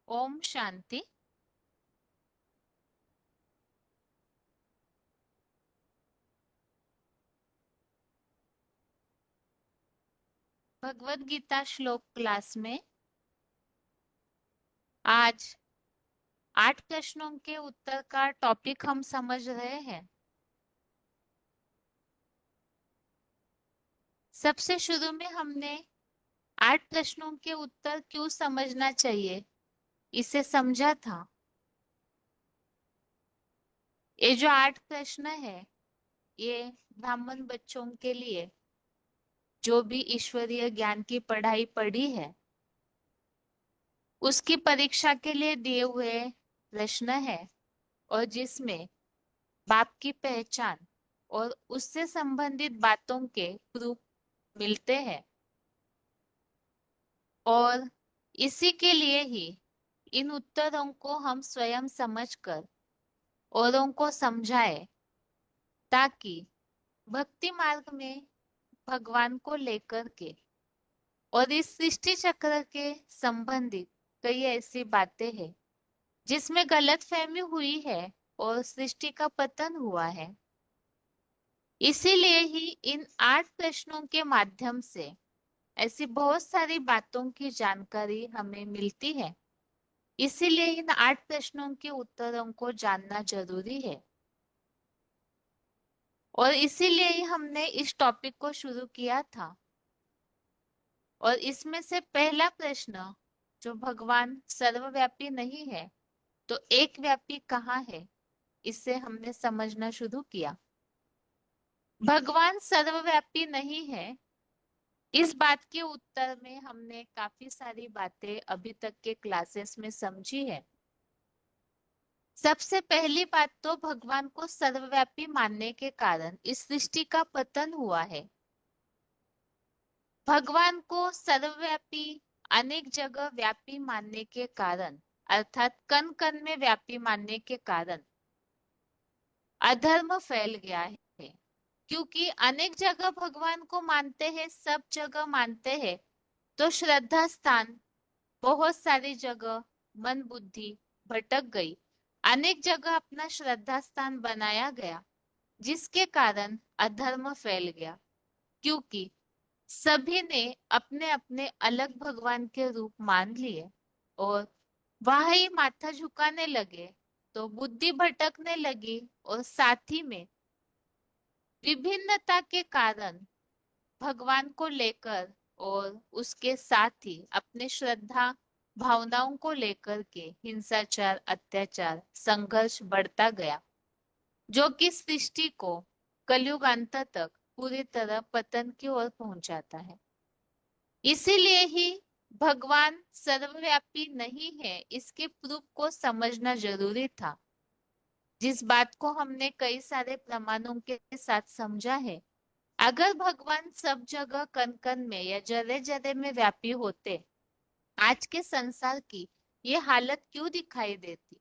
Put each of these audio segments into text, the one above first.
ओम शांति। भगवत गीता श्लोक क्लास में आज 8 प्रश्नों के उत्तर का टॉपिक हम समझ रहे हैं। सबसे शुरू में हमने 8 प्रश्नों के उत्तर क्यों समझना चाहिए इसे समझा था। ये जो 8 प्रश्न है ये ब्राह्मण बच्चों के लिए जो भी ईश्वरीय ज्ञान की पढ़ाई पढ़ी है उसकी परीक्षा के लिए दिए हुए प्रश्न है और जिसमें बाप की पहचान और उससे संबंधित बातों के प्रूफ मिलते हैं। और इसी के लिए ही इन उत्तरों को हम स्वयं समझकर औरों को समझाए ताकि भक्ति मार्ग में भगवान को लेकर के और इस सृष्टि चक्र के संबंधित कई ऐसी बातें हैं जिसमें गलतफहमी हुई है और सृष्टि का पतन हुआ है। इसीलिए ही इन 8 प्रश्नों के माध्यम से ऐसी बहुत सारी बातों की जानकारी हमें मिलती है। इसीलिए इन 8 प्रश्नों के उत्तरों को जानना जरूरी है और इसीलिए ही हमने इस टॉपिक को शुरू किया था। और इसमें से पहला प्रश्न जो भगवान सर्वव्यापी नहीं है तो एक व्यापी कहाँ है, इसे हमने समझना शुरू किया। भगवान सर्वव्यापी नहीं है इस बात के उत्तर में हमने काफी सारी बातें अभी तक के क्लासेस में समझी है। सबसे पहली बात तो भगवान को सर्वव्यापी मानने के कारण इस सृष्टि का पतन हुआ है। भगवान को सर्वव्यापी अनेक जगह व्यापी मानने के कारण अर्थात कण कण में व्यापी मानने के कारण अधर्म फैल गया है। क्योंकि अनेक जगह भगवान को मानते हैं, सब जगह मानते हैं, तो श्रद्धा स्थान बहुत सारी जगह मन बुद्धि भटक गई। अनेक जगह अपना श्रद्धा स्थान बनाया गया जिसके कारण अधर्म फैल गया। क्योंकि सभी ने अपने अपने अलग भगवान के रूप मान लिए और वहां ही माथा झुकाने लगे तो बुद्धि भटकने लगी और साथ ही में विभिन्नता के कारण भगवान को लेकर और उसके साथ ही अपने श्रद्धा भावनाओं को लेकर के हिंसाचार अत्याचार संघर्ष बढ़ता गया जो कि सृष्टि को कलयुग अंत तक पूरी तरह पतन की ओर पहुंचाता है। इसीलिए ही भगवान सर्वव्यापी नहीं है इसके प्रूफ को समझना जरूरी था, जिस बात को हमने कई सारे प्रमाणों के साथ समझा है। अगर भगवान सब जगह कण कण में या जरे जरे में व्यापी होते आज के संसार की ये हालत क्यों दिखाई देती।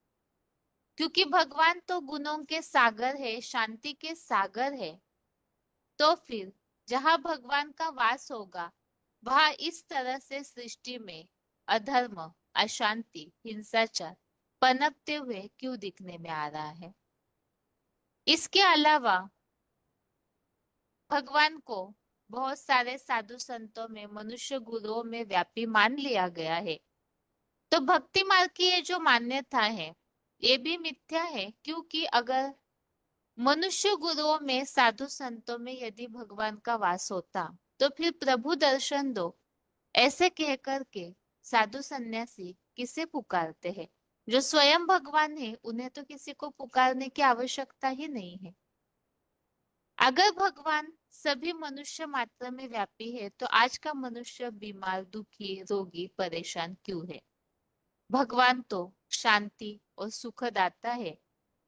क्योंकि भगवान तो गुणों के सागर है, शांति के सागर है। तो फिर जहां भगवान का वास होगा वहां इस तरह से सृष्टि में अधर्म अशांति हिंसाचार पनपते हुए क्यों दिखने में आ रहा है। इसके अलावा भगवान को बहुत सारे साधु संतों में मनुष्य गुरुओं में व्यापी मान लिया गया है। तो भक्ति मार्ग की ये जो मान्यता है ये भी मिथ्या है। क्योंकि अगर मनुष्य गुरुओं में साधु संतों में यदि भगवान का वास होता तो फिर प्रभु दर्शन दो ऐसे कह करके साधु सन्यासी किसे पुकारते हैं। जो स्वयं भगवान है उन्हें तो किसी को पुकारने की आवश्यकता ही नहीं है। अगर भगवान सभी मनुष्य मात्र में व्यापी है तो आज का मनुष्य बीमार दुखी रोगी परेशान क्यों है। भगवान तो शांति और सुखदाता है,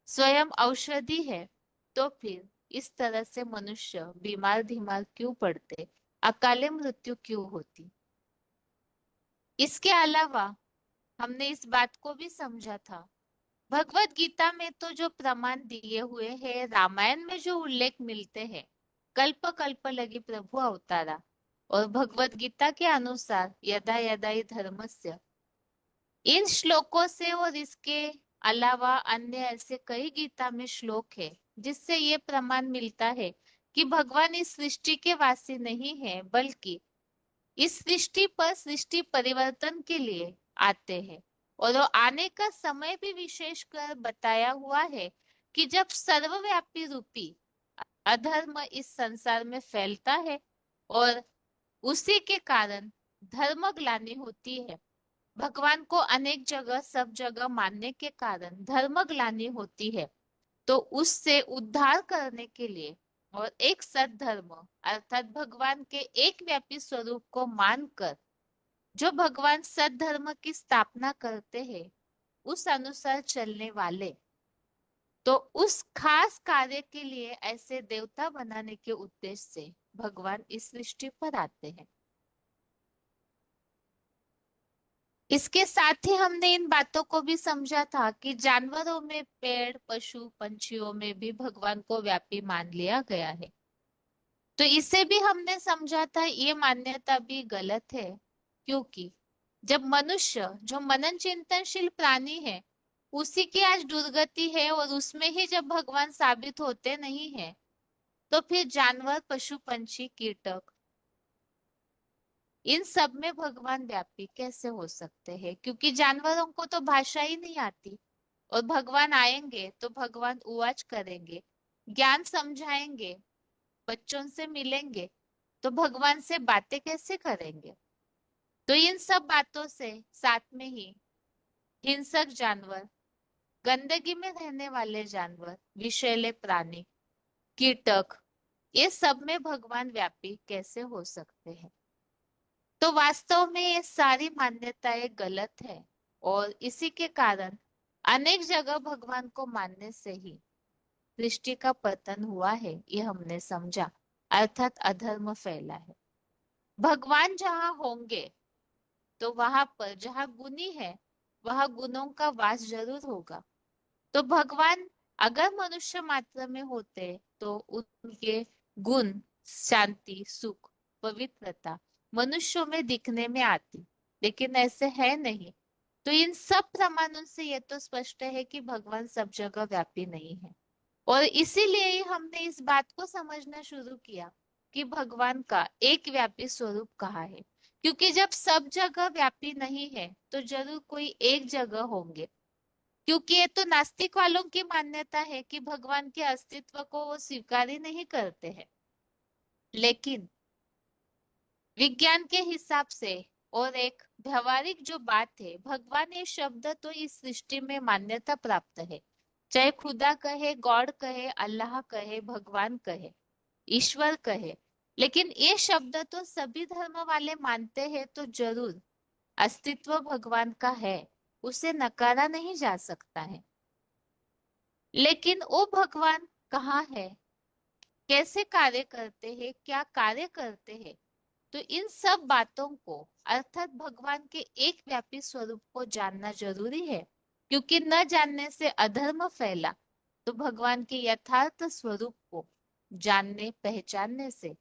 स्वयं औषधि है। तो फिर इस तरह से मनुष्य बीमार धीमार क्यों पड़ते, अकाले मृत्यु क्यों होती। इसके अलावा हमने इस बात को भी समझा था, भगवत गीता में तो जो प्रमाण दिए हुए हैं, रामायण में जो उल्लेख मिलते हैं, कल्प कल्प लगी प्रभु अवतारा और भगवत गीता के अनुसार यदा यदा ही धर्मस्य इन श्लोकों से और इसके अलावा अन्य ऐसे कई गीता में श्लोक है जिससे ये प्रमाण मिलता है कि भगवान इस सृष्टि के वासी नहीं है, बल्कि इस सृष्टि पर सृष्टि परिवर्तन के लिए आते हैं। और वो आने का समय भी विशेष कर बताया हुआ है कि जब सर्वव्यापी रूपी अधर्म इस संसार में फैलता है और उसी के कारण धर्म ग्लानि होती है। भगवान को अनेक जगह सब जगह मानने के कारण धर्म ग्लानि होती है। तो उससे उद्धार करने के लिए और एक सत धर्म अर्थात भगवान के एक व्यापी स्वरूप को मानकर जो भगवान सत धर्म की स्थापना करते हैं, उस अनुसार चलने वाले, तो उस खास कार्य के लिए ऐसे देवता बनाने के उद्देश्य से भगवान इस सृष्टि पर आते हैं। इसके साथ ही हमने इन बातों को भी समझा था कि जानवरों में, पेड़, पशु, पंछियों में भी भगवान को व्यापी मान लिया गया है। तो इसे भी हमने समझा था, ये मान्यता भी गलत है, क्योंकि जब मनुष्य जो मनन चिंतनशील प्राणी है उसी की आज दुर्गति है और उसमें ही जब भगवान साबित होते नहीं है, तो फिर जानवर, पशु, पंछी, कीटक, इन सब में भगवान व्यापी कैसे हो सकते हैं? क्योंकि जानवरों को तो भाषा ही नहीं आती, और भगवान आएंगे तो भगवान उवाच करेंगे, ज्ञान समझाएंगे, बच्चों से मिलेंगे, तो भगवान से बातें कैसे करेंगे? तो इन सब बातों से साथ में ही हिंसक जानवर, गंदगी में रहने वाले जानवर, विषैले प्राणी, कीटक, ये सब में भगवान व्यापी कैसे हो सकते हैं? तो वास्तव में ये सारी मान्यताएं गलत है, और इसी के कारण अनेक जगह भगवान को मानने से ही सृष्टि का पतन हुआ है, ये हमने समझा, अर्थात अधर्म फैला है। भगवान जहाँ होंगे तो वहां पर जहाँ गुणी है वहां गुणों का वास जरूर होगा। तो भगवान अगर मनुष्य मात्र में होते तो उनके गुण, शांति, सुख, पवित्रता मनुष्यों में दिखने में आती, लेकिन ऐसे है नहीं। तो इन सब प्रमाणों से यह तो स्पष्ट है कि भगवान सब जगह व्यापी नहीं है, और इसीलिए ही हमने इस बात को समझना शुरू किया कि भगवान का एक व्यापी स्वरूप कहाँ है। क्योंकि जब सब जगह व्यापी नहीं है तो जरूर कोई एक जगह होंगे। क्योंकि ये तो नास्तिक वालों की मान्यता है कि भगवान के अस्तित्व को वो स्वीकार ही नहीं करते हैं। लेकिन विज्ञान के हिसाब से और एक व्यवहारिक जो बात है, भगवान ये शब्द तो इस सृष्टि में मान्यता प्राप्त है। चाहे खुदा कहे, गॉड कहे, अल्लाह कहे, भगवान कहे, ईश्वर कहे, लेकिन ये शब्द तो सभी धर्म वाले मानते हैं, तो जरूर अस्तित्व भगवान का है, उसे नकारा नहीं जा सकता है। लेकिन वो भगवान कहाँ है, कैसे कार्य करते हैं, क्या कार्य करते हैं? तो इन सब बातों को अर्थात भगवान के एक व्यापी स्वरूप को जानना जरूरी है, क्योंकि न जानने से अधर्म फैला। तो भगवान के यथार्थ स्वरूप को जानने, पहचानने से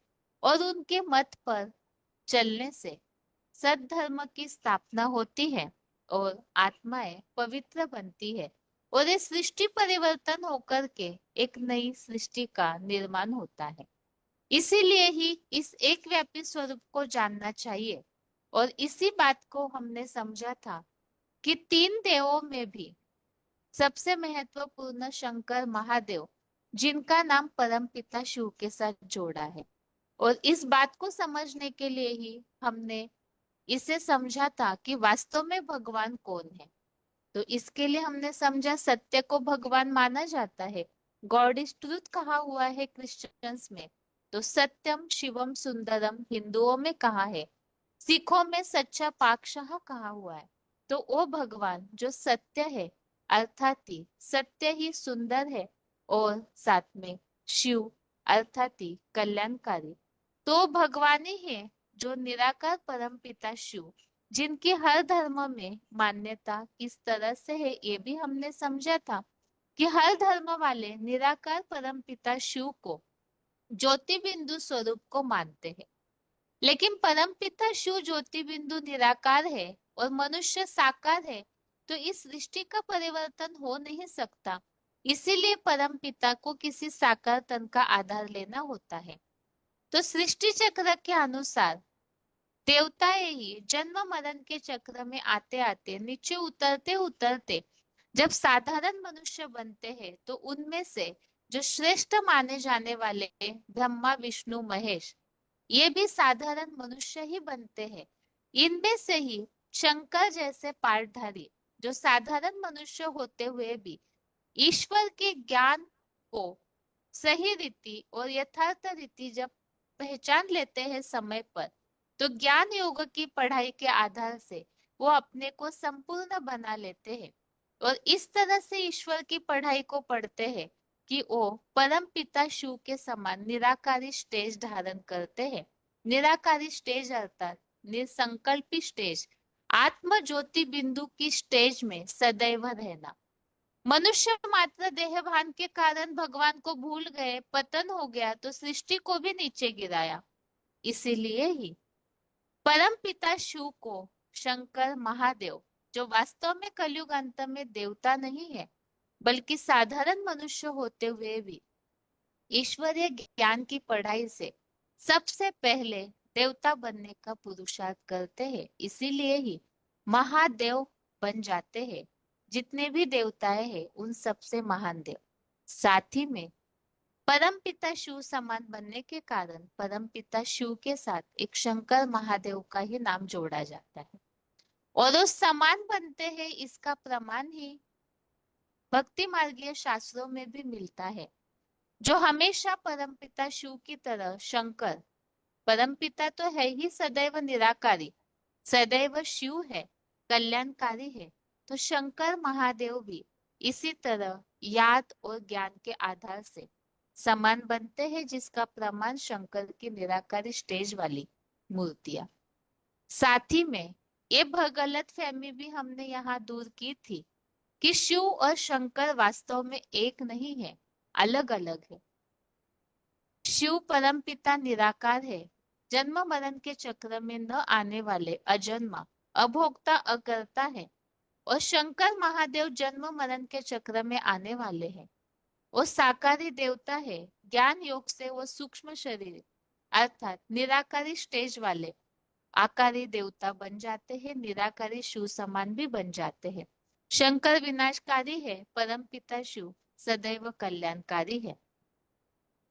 और उनके मत पर चलने से सद्धर्म की स्थापना होती है और आत्माएं पवित्र बनती है, और ये सृष्टि परिवर्तन होकर के एक नई सृष्टि का निर्माण होता है। इसीलिए ही इस एक व्यापी स्वरूप को जानना चाहिए। और इसी बात को हमने समझा था कि तीन देवों में भी सबसे महत्वपूर्ण शंकर महादेव, जिनका नाम परमपिता शिव के साथ जोड़ा है। और इस बात को समझने के लिए ही हमने इसे समझा था कि वास्तव में भगवान कौन है। तो इसके लिए हमने समझा, सत्य को भगवान माना जाता है, गॉड इज ट्रूथ कहा हुआ है क्रिश्चियंस में, तो सत्यम शिवम सुंदरम हिंदुओं में कहा है, सिखों में सच्चा पातशाह कहा हुआ है। तो वो भगवान जो सत्य है, अर्थात ही सत्य ही सुंदर है, और साथ में शिव अर्थात ही कल्याणकारी, तो भगवान ही है जो निराकार परम पिता शिव, जिनकी हर धर्म में मान्यता किस तरह से है ये भी हमने समझा था कि हर धर्म वाले निराकार परम पिता शिव को ज्योति बिंदु स्वरूप को मानते हैं। लेकिन परम पिता शिव ज्योति बिंदु निराकार है और मनुष्य साकार है, तो इस सृष्टि का परिवर्तन हो नहीं सकता। इसीलिए परम पिता को किसी साकार तन का आधार लेना होता है। तो सृष्टि चक्र के अनुसार देवताएं ही जन्म मरण के चक्र में आते आते नीचे उतरते उतरते जब साधारण मनुष्य बनते हैं, तो उनमें से जो श्रेष्ठ माने जाने वाले ब्रह्मा विष्णु महेश, ये भी साधारण मनुष्य ही बनते हैं। इनमें से ही शंकर जैसे पाठधारी, जो साधारण मनुष्य होते हुए भी ईश्वर के ज्ञान को सही रीति और यथार्थ रीति जब पहचान लेते हैं समय पर, तो ज्ञान योग की पढ़ाई के आधार से वो अपने को संपूर्ण बना लेते हैं और इस तरह से ईश्वर की पढ़ाई को पढ़ते हैं कि वो परम पिता शिव के समान निराकारी स्टेज धारण करते हैं। निराकारी स्टेज अर्थात निसंकल्पी स्टेज, आत्म ज्योति बिंदु की स्टेज में सदैव रहना। मनुष्य मात्र देहभान के कारण भगवान को भूल गए, पतन हो गया तो सृष्टि को भी नीचे गिराया। इसीलिए ही परम पिता शिव को शंकर महादेव, जो वास्तव में कलयुग अंत में देवता नहीं है बल्कि साधारण मनुष्य होते हुए भी ईश्वरीय ज्ञान की पढ़ाई से सबसे पहले देवता बनने का पुरुषार्थ करते हैं। इसीलिए ही महादेव बन जाते हैं। जितने भी देवताएं हैं उन सबसे महान देव। साथ ही में परम पिता शिव समान बनने के कारण परम पिता शिव के साथ एक शंकर महादेव का ही नाम जोड़ा जाता है और वो समान बनते हैं, इसका प्रमाण ही भक्ति मार्गीय शास्त्रों में भी मिलता है। जो हमेशा परमपिता शिव की तरह शंकर, परमपिता तो है ही सदैव निराकारी, सदैव शिव है, कल्याणकारी है, तो शंकर महादेव भी इसी तरह याद और ज्ञान के आधार से समान बनते हैं, जिसका प्रमाण शंकर की निराकारी स्टेज वाली मूर्तियां। साथ ही में ये गलत फहमी भी हमने यहाँ दूर की थी कि शिव और शंकर वास्तव में एक नहीं है, अलग अलग है। शिव परम पिता निराकार है, जन्म मरण के चक्र में न आने वाले अजन्मा अभोक्ता अकर्ता है, और शंकर महादेव जन्म मरण के चक्र में आने वाले हैं। वो साकारी देवता है, ज्ञान योग से वो सूक्ष्म शरीर अर्थात निराकारी स्टेज वाले आकारी देवता बन जाते हैं, निराकारी शिव समान भी बन जाते हैं। शंकर विनाशकारी है, परम पिता शिव सदैव कल्याणकारी है।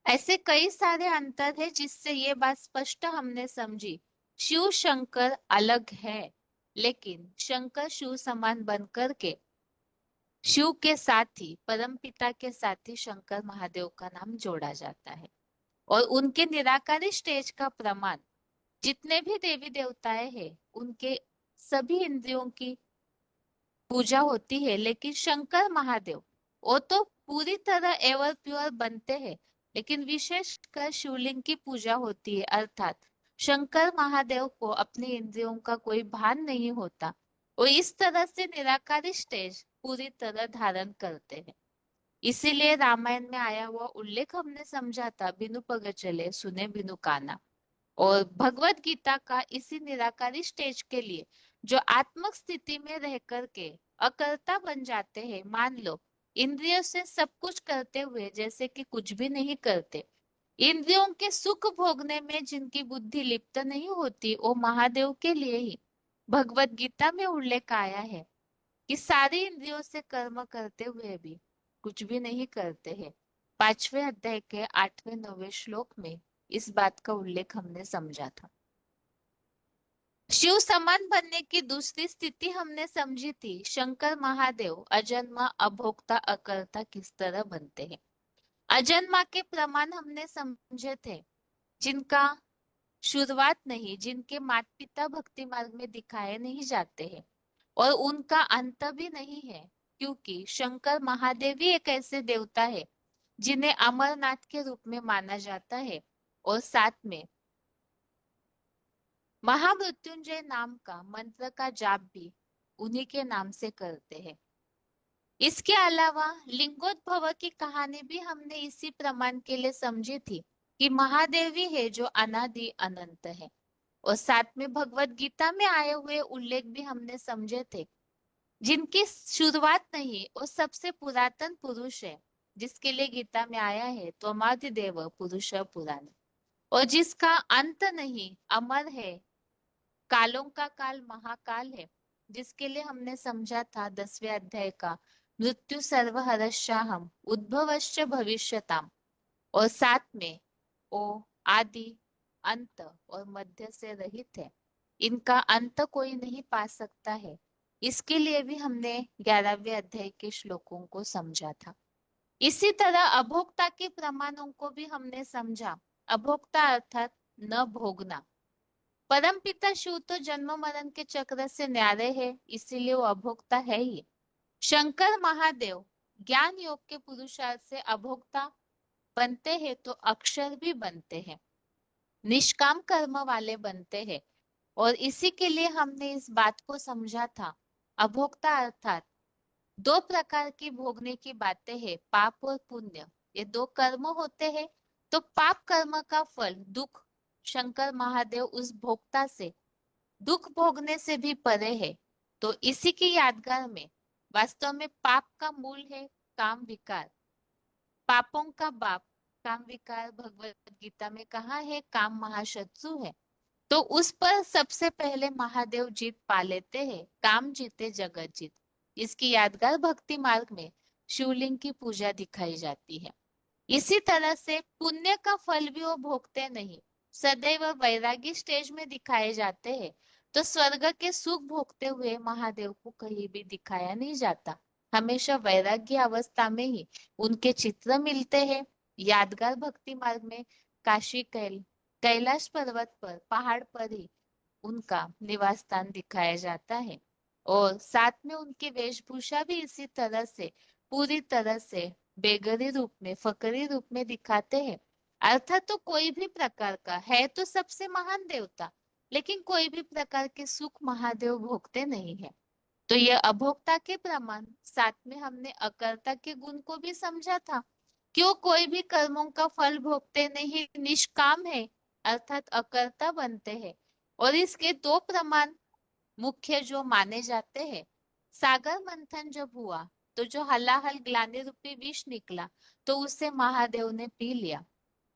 ऐसे कई सारे अंतर है जिससे ये बात स्पष्ट हमने समझी, शिव शंकर अलग है, लेकिन शंकर शिव समान बनकर के शिव के साथ ही परम पिता के साथ ही शंकर महादेव का नाम जोड़ा जाता है। और उनके निराकारी स्टेज का प्रमाण जितने भी देवी देवताएं हैं उनके सभी इंद्रियों की पूजा होती है, लेकिन शंकर महादेव वो तो पूरी तरह एवर प्योर बनते हैं, लेकिन विशेषकर शिवलिंग की पूजा होती है, अर्थात शंकर महादेव को अपने इंद्रियों का कोई भान नहीं होता। वो इस तरह से निराकारी स्टेज पूरी तरह धारण करते हैं। इसीलिए रामायण में आया हुआ उल्लेख हमने समझा था, बिनु पग चले सुने बिनु काना। और भगवत गीता का इसी निराकारी स्टेज के लिए जो आत्मक स्थिति में रह करके अकर्ता बन जाते हैं, मान लो इंद्रियों से सब कुछ करते हुए जैसे कि कुछ भी नहीं करते, इंद्रियों के सुख भोगने में जिनकी बुद्धि लिप्त नहीं होती, वो महादेव के लिए ही भगवत गीता में उल्लेख आया है कि सारी इंद्रियों से कर्म करते हुए भी कुछ भी नहीं करते हैं। 5वें अध्याय के 8वें 9वें श्लोक में इस बात का उल्लेख हमने समझा था। शिव समान बनने की दूसरी स्थिति हमने समझी थी, शंकर महादेव अजन्मा अभोक्ता अकर्ता किस तरह बनते हैं। अजन्मा के प्रमाण हमने समझे थे, जिनका शुरुआत नहीं, जिनके माता पिता भक्ति मार्ग में दिखाए नहीं जाते हैं और उनका अंत भी नहीं है, क्योंकि शंकर महादेव ही एक ऐसे देवता है जिन्हें अमरनाथ के रूप में माना जाता है और साथ में महामृत्युंजय नाम का मंत्र का जाप भी उन्हीं के नाम से करते हैं। इसके अलावा लिंगोद्भव की कहानी भी हमने इसी प्रमाण के लिए समझी थी कि महादेवी है जो अनादि अनंत है, और साथ में भगवत गीता में आए हुए उल्लेख भी हमने समझे थे जिनकी शुरुआत नहीं, वो सबसे पुरातन पुरुष है, जिसके लिए गीता में आया है त्वमादिदेव पुरुष पुराण। और जिसका अंत नहीं, अमर है, कालों का काल महाकाल है, जिसके लिए हमने समझा था 10वें अध्याय का मृत्यु सर्वहरश्चाहम उद्भवश्च भविष्यताम। और साथ में ओ आदि, अंत और मध्य से रहित है, इनका अंत कोई नहीं पा सकता है। इसके लिए भी हमने 11वें अध्याय के श्लोकों को समझा था। इसी तरह अभोक्ता के प्रमाणों को भी हमने समझा। अभोक्ता अर्थात न भोगना। परम पिता शिव तो जन्म मरण के चक्र से न्यारे है, इसीलिए वो अभोक्ता है ही। शंकर महादेव ज्ञान योग के पुरुषार्थ से अभोक्ता बनते हैं, तो अक्षर भी बनते हैं, निष्काम कर्म वाले बनते हैं। और इसी के लिए हमने इस बात को समझा था। अभोक्ता अर्थात दो प्रकार की भोगने की बातें हैं, पाप और पुण्य। ये दो कर्म होते हैं। तो पाप कर्म का फल दुख, शंकर महादेव उस भोक्ता से दुख भोगने से भी परे है। तो इसी की यादगार में वास्तव में पाप का मूल है काम विकार, पापों का बाप काम विकार। भगवत गीता में कहा है काम महाशत्रु है। तो उस पर सबसे पहले महादेव जीत पा लेते हैं, काम जीते जगत जीत। इसकी यादगार भक्ति मार्ग में शिवलिंग की पूजा दिखाई जाती है। इसी तरह से पुण्य का फल भी वो भोगते नहीं, सदैव वैरागी स्टेज में दिखाए जाते हैं। तो स्वर्ग के सुख भोगते हुए महादेव को कहीं भी दिखाया नहीं जाता, हमेशा वैराग्य अवस्था में ही उनके चित्र मिलते हैं। यादगार भक्ति मार्ग में काशी कैलाश पर्वत पर पहाड़ पर ही उनका निवास स्थान दिखाया जाता है। और साथ में उनकी वेशभूषा भी इसी तरह से पूरी तरह से बेगरी रूप में, फकरी रूप में दिखाते हैं। अर्थात तो कोई भी प्रकार का है तो सबसे महान देवता, लेकिन कोई भी प्रकार के सुख महादेव भोगते नहीं है। तो यह अभोक्ता के प्रमाण, साथ में हमने अकर्ता के गुण को भी समझा था। क्यों कोई भी कर्मों का फल भोगते नहीं, निष्काम है, अर्थात अकर्ता बनते हैं। और इसके दो प्रमाण मुख्य जो माने जाते हैं। सागर मंथन जब हुआ, तो जो हलाहल ग्लानि रूपी विष निकला, तो उसे महादेव ने पी लिया।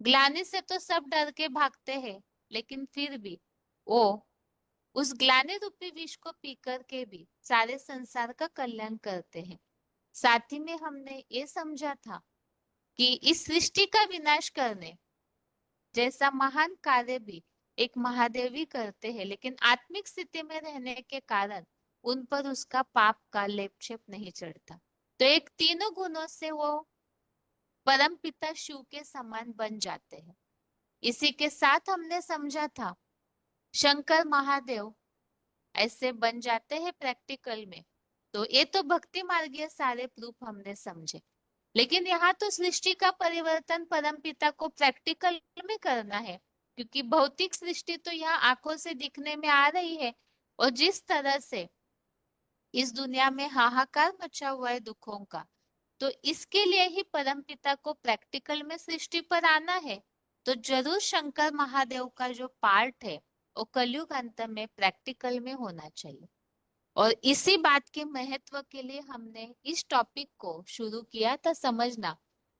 ग्लानि से तो सब डर के भागते हैं, लेकिन फिर भी वो उस ग्लानि रूपी विष को पी करके भी सारे संसार का कल्याण करते हैं। साथ ही में हमने ये समझा था कि इस सृष्टि का विनाश करने जैसा महान कार्य भी एक महादेव ही करते हैं, लेकिन आत्मिक स्थिति में रहने के कारण उन पर उसका पाप का लेपछेप नहीं चढ़ता। तो एक तीनों गुणों से वो परम पिता शिव के समान बन जाते हैं। इसी के साथ हमने समझा था शंकर महादेव ऐसे बन जाते हैं प्रैक्टिकल में। तो ये तो भक्ति मार्गीय सारे प्रूफ हमने समझे, लेकिन यहाँ तो सृष्टि का परिवर्तन परम पिता को प्रैक्टिकल में करना है, क्योंकि भौतिक सृष्टि तो यहाँ आंखों से दिखने में आ रही है। और जिस तरह से इस दुनिया में हाहाकार मचा हुआ है दुखों का, तो इसके लिए ही परम पिता को प्रैक्टिकल में सृष्टि पर आना है। तो जरूर शंकर महादेव का जो पार्ट है वो कलयुग अंत में प्रैक्टिकल में होना चाहिए। और इसी बात के महत्व के लिए हमने इस टॉपिक को शुरू किया था समझना,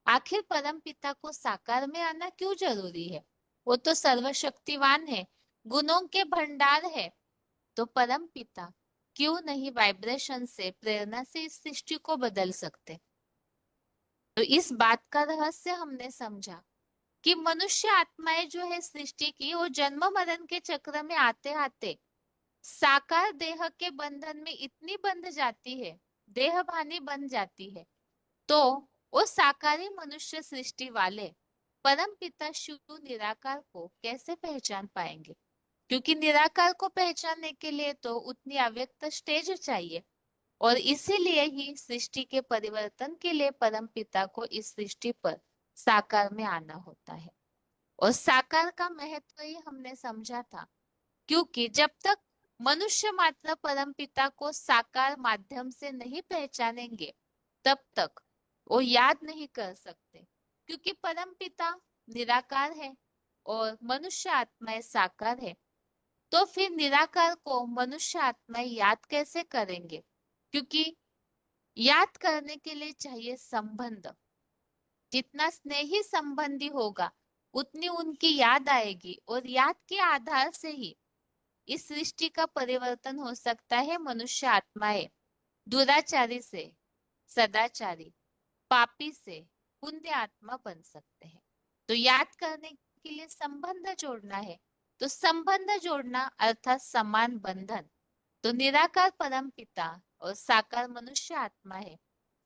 आखिर परम पिता को साकार में आना क्यों जरूरी है। वो तो सर्वशक्तिवान है, गुणों के भंडार है। तो परम पिता क्यों नहीं वाइब्रेशन से, प्रेरणा से इस सृष्टि को बदल सकते। तो इस बात का रहस्य हमने समझा कि मनुष्य आत्माएं जो है सृष्टि की, वो जन्म मरण के चक्र में आते आते साकार देह के बंधन में इतनी बंध जाती है, देह भानी बन जाती है। तो वो साकारी मनुष्य सृष्टि वाले परम पिता शिव निराकार को कैसे पहचान पाएंगे, क्योंकि निराकार को पहचानने के लिए तो उतनी अव्यक्त स्टेज चाहिए। और इसीलिए ही सृष्टि के परिवर्तन के लिए परम पिता को इस सृष्टि पर साकार में आना होता है। और साकार का महत्व ही हमने समझा था, क्योंकि जब तक मनुष्य मात्र परम पिता को साकार माध्यम से नहीं पहचानेंगे, तब तक वो याद नहीं कर सकते। क्योंकि परम पिता निराकार है और मनुष्य आत्माएं साकार है। तो फिर निराकार को मनुष्य आत्माएं याद कैसे करेंगे, क्योंकि याद करने के लिए चाहिए संबंध। जितना स्नेही संबंधी होगा उतनी उनकी याद आएगी, और याद के आधार से ही इस सृष्टि का परिवर्तन हो सकता है। मनुष्य आत्माएं दुराचारी से सदाचारी, पापी से पुण्य आत्मा बन सकते हैं। तो याद करने के लिए संबंध जोड़ना है। तो संबंध जोड़ना अर्थात समान बंधन। तो निराकार परम पिता और साकार मनुष्य आत्मा है,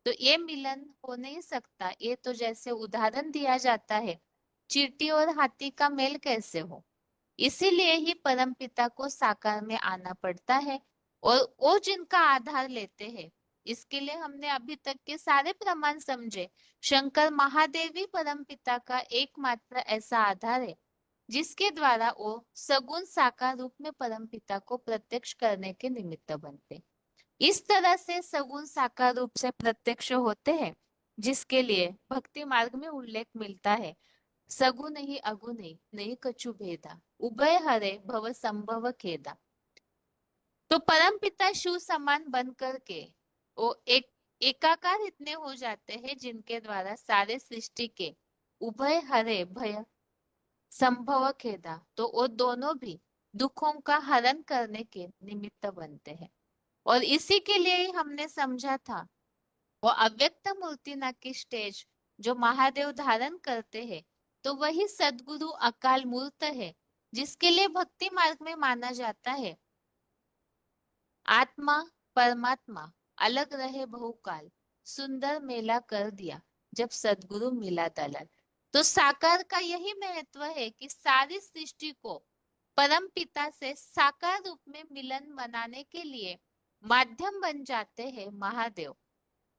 तो ये मिलन हो नहीं सकता। ये तो जैसे उदाहरण दिया जाता है, चींटी और हाथी का मेल कैसे हो। इसीलिए ही परम पिता को साकार में आना पड़ता है, और वो जिनका आधार लेते हैं। इसके लिए हमने अभी तक के सारे प्रमाण समझे। शंकर महादेव ही परम पिता का एकमात्र ऐसा आधार है जिसके द्वारा वो सगुण साकार रूप में परम पिता को प्रत्यक्ष करने के निमित्त बनते। इस तरह से सगुण साकार रूप से प्रत्यक्ष होते हैं, जिसके लिए भक्ति मार्ग में उल्लेख मिलता है। सगुण ही अगुण ही नहीं कछु भेदा, उभय हरे भव संभव खेदा। तो परम पिता शिव समान बन करके वो एकाकार इतने हो जाते हैं जिनके द्वारा सारे सृष्टि के उभय हरे भय संभव खेदा, तो वो दोनों भी दुखों का हरण करने के निमित्त बनते हैं। और इसी के लिए ही हमने समझा था वो अव्यक्त मूर्ति ना की स्टेज जो महादेव धारण करते हैं, तो वही सदगुरु अकाल मूर्त है, जिसके लिए भक्ति मार्ग में माना जाता है आत्मा परमात्मा अलग रहे बहुकाल, सुंदर मेला कर दिया जब सदगुरु मिला दलाल। तो साकार का यही महत्व है कि सारी सृष्टि को परम पिता से साकार रूप में मिलन बनाने के लिए माध्यम बन जाते हैं महादेव।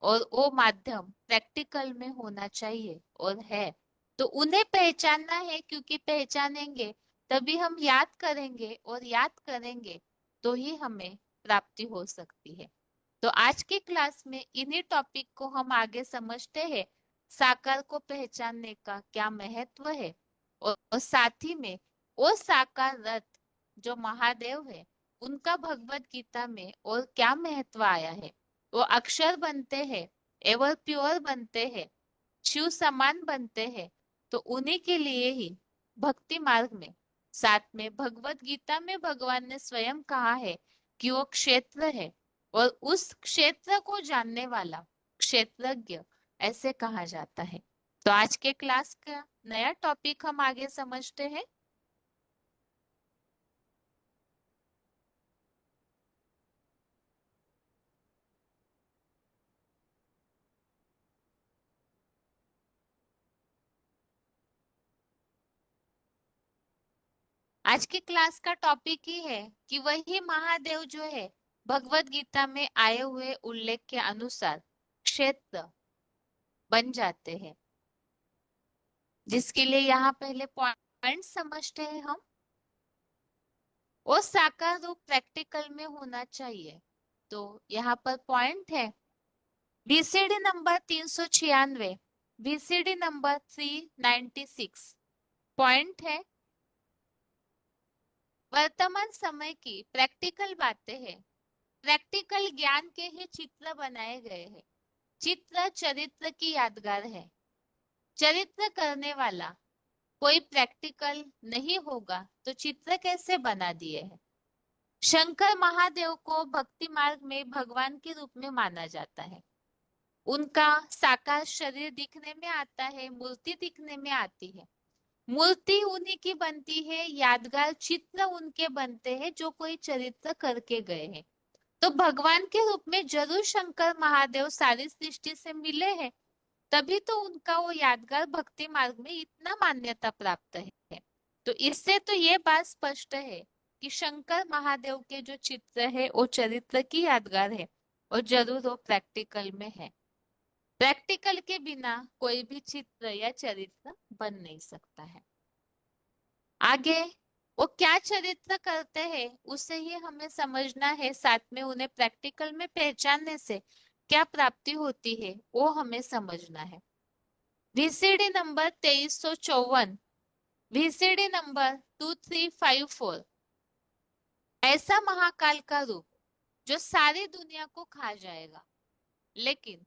और वो माध्यम प्रैक्टिकल में होना चाहिए और है। तो उन्हें पहचानना है, क्योंकि पहचानेंगे तभी हम याद करेंगे, और याद करेंगे तो ही हमें प्राप्ति हो सकती है। तो आज की क्लास में इन्हीं टॉपिक को हम आगे समझते हैं। साकार को पहचानने का क्या महत्व है, और साथ ही में वो साकार रथ जो महादेव है उनका भगवत गीता में और क्या महत्व आया है। वो अक्षर बनते हैं, एवर प्योर बनते हैं, शिव समान बनते हैं। तो उन्हीं के लिए ही भक्ति मार्ग में, साथ में भगवत गीता में भगवान ने स्वयं कहा है कि वो क्षेत्र है, और उस क्षेत्र को जानने वाला क्षेत्रज्ञ ऐसे कहा जाता है। तो आज के क्लास का नया टॉपिक हम आगे समझते हैं। आज की क्लास का टॉपिक ही है कि वही महादेव जो है भगवत गीता में आए हुए उल्लेख के अनुसार क्षेत्र बन जाते हैं, जिसके लिए यहाँ पहले पॉइंट समझते हैं हम। वो साकार रूप प्रैक्टिकल में होना चाहिए। तो यहाँ पर पॉइंट है BCD number 396, BCD number 396। Point है वर्तमान समय की प्रैक्टिकल बातें हैं। प्रैक्टिकल ज्ञान के ही चित्र बनाए गए हैं। चित्र चरित्र की यादगार है। चरित्र करने वाला कोई प्रैक्टिकल नहीं होगा तो चित्र कैसे बना दिए हैं। शंकर महादेव को भक्ति मार्ग में भगवान के रूप में माना जाता है। उनका साकार शरीर दिखने में आता है, मूर्ति दिखने में आती है। मूर्ति उन्हीं की बनती है, यादगार चित्र उनके बनते हैं जो कोई चरित्र करके गए हैं। तो भगवान के रूप में जरूर शंकर महादेव सारी सृष्टि से मिले हैं, तभी तो उनका वो यादगार भक्ति मार्ग में इतना मान्यता प्राप्त है। तो इससे तो ये बात स्पष्ट है कि शंकर महादेव के जो चित्र है वो चरित्र की यादगार है, और जरूर वो प्रैक्टिकल में है। प्रैक्टिकल के बिना कोई भी चित्र या चरित्र बन नहीं सकता है। आगे वो क्या चरित्र करते हैं उसे ही हमें समझना है, साथ में उन्हें प्रैक्टिकल में पहचानने से क्या प्राप्ति होती है वो हमें समझना है। VCD number 2354, VCD number 2354। ऐसा महाकाल का रूप जो सारी दुनिया को खा जाएगा, लेकिन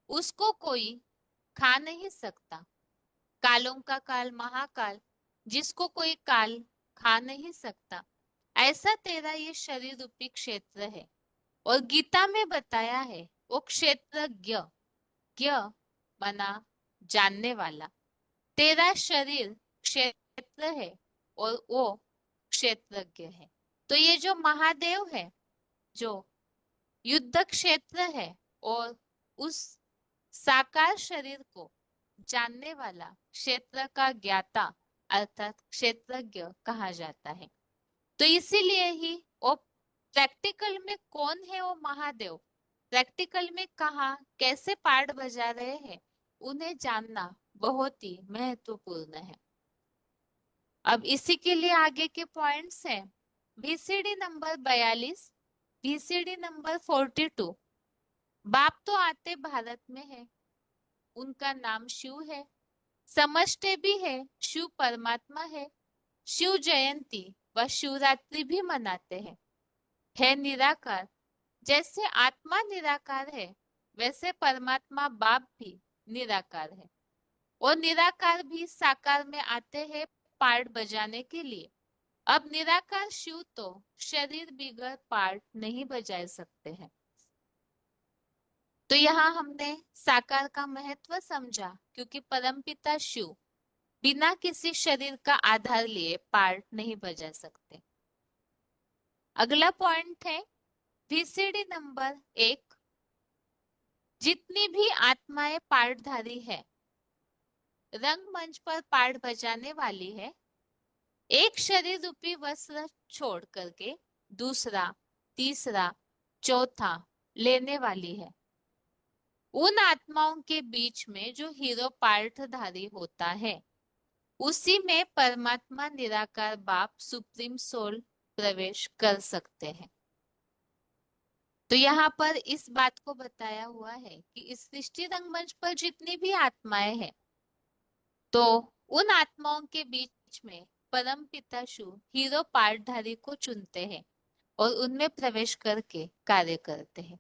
उसको कोई खा नहीं सकता। कालों का काल महाकाल, जिसको कोई काल खा नहीं सकता, ऐसा तेरा ये शरीर रूपी क्षेत्र है। और गीता में बताया है वो क्षेत्र ज्ञ, ज्ञ बना जानने वाला। तेरा शरीर क्षेत्र है और वो क्षेत्रज्ञ है। तो ये जो महादेव है, जो युद्ध क्षेत्र है, और उस साकार शरीर को जानने वाला क्षेत्र का ज्ञाता अर्थात क्षेत्रज्ञ कहा जाता है। तो इसीलिए ही वो प्रैक्टिकल में कौन है वो महादेव, प्रैक्टिकल में कहा कैसे पार्ट बजा रहे हैं, उन्हें जानना बहुत ही महत्वपूर्ण है। अब इसी के लिए आगे के पॉइंट्स हैं। VCD number 42, VCD number 42। बाप तो आते भारत में है, उनका नाम शिव है, समझते भी है शिव परमात्मा है। शिव जयंती व शिवरात्रि भी मनाते हैं। है निराकार। जैसे आत्मा निराकार है, वैसे परमात्मा बाप भी निराकार है। और निराकार भी साकार में आते हैं पार्ट बजाने के लिए। अब निराकार शिव तो शरीर बिगर पार्ट नहीं बजा सकते हैं। तो यहाँ हमने साकार का महत्व समझा, क्योंकि परमपिता शिव बिना किसी शरीर का आधार लिए पार्ट नहीं बजा सकते। अगला पॉइंट है VCD नंबर 1। जितनी भी आत्माएं पार्टधारी है, रंगमंच पर पार्ट बजाने वाली है, एक शरीर रूपी वस्त्र छोड़ करके दूसरा, तीसरा, चौथा लेने वाली है। उन आत्माओं के बीच में जो हीरो पार्टधारी होता है, उसी में परमात्मा निराकार बाप सुप्रीम सोल प्रवेश कर सकते हैं। तो यहाँ पर इस बात को बताया हुआ है कि इस सृष्टि रंगमंच पर जितनी भी आत्माएं हैं, तो उन आत्माओं के बीच में परम पिता शिव हीरो पार्टधारी को चुनते हैं और उनमें प्रवेश करके कार्य करते हैं।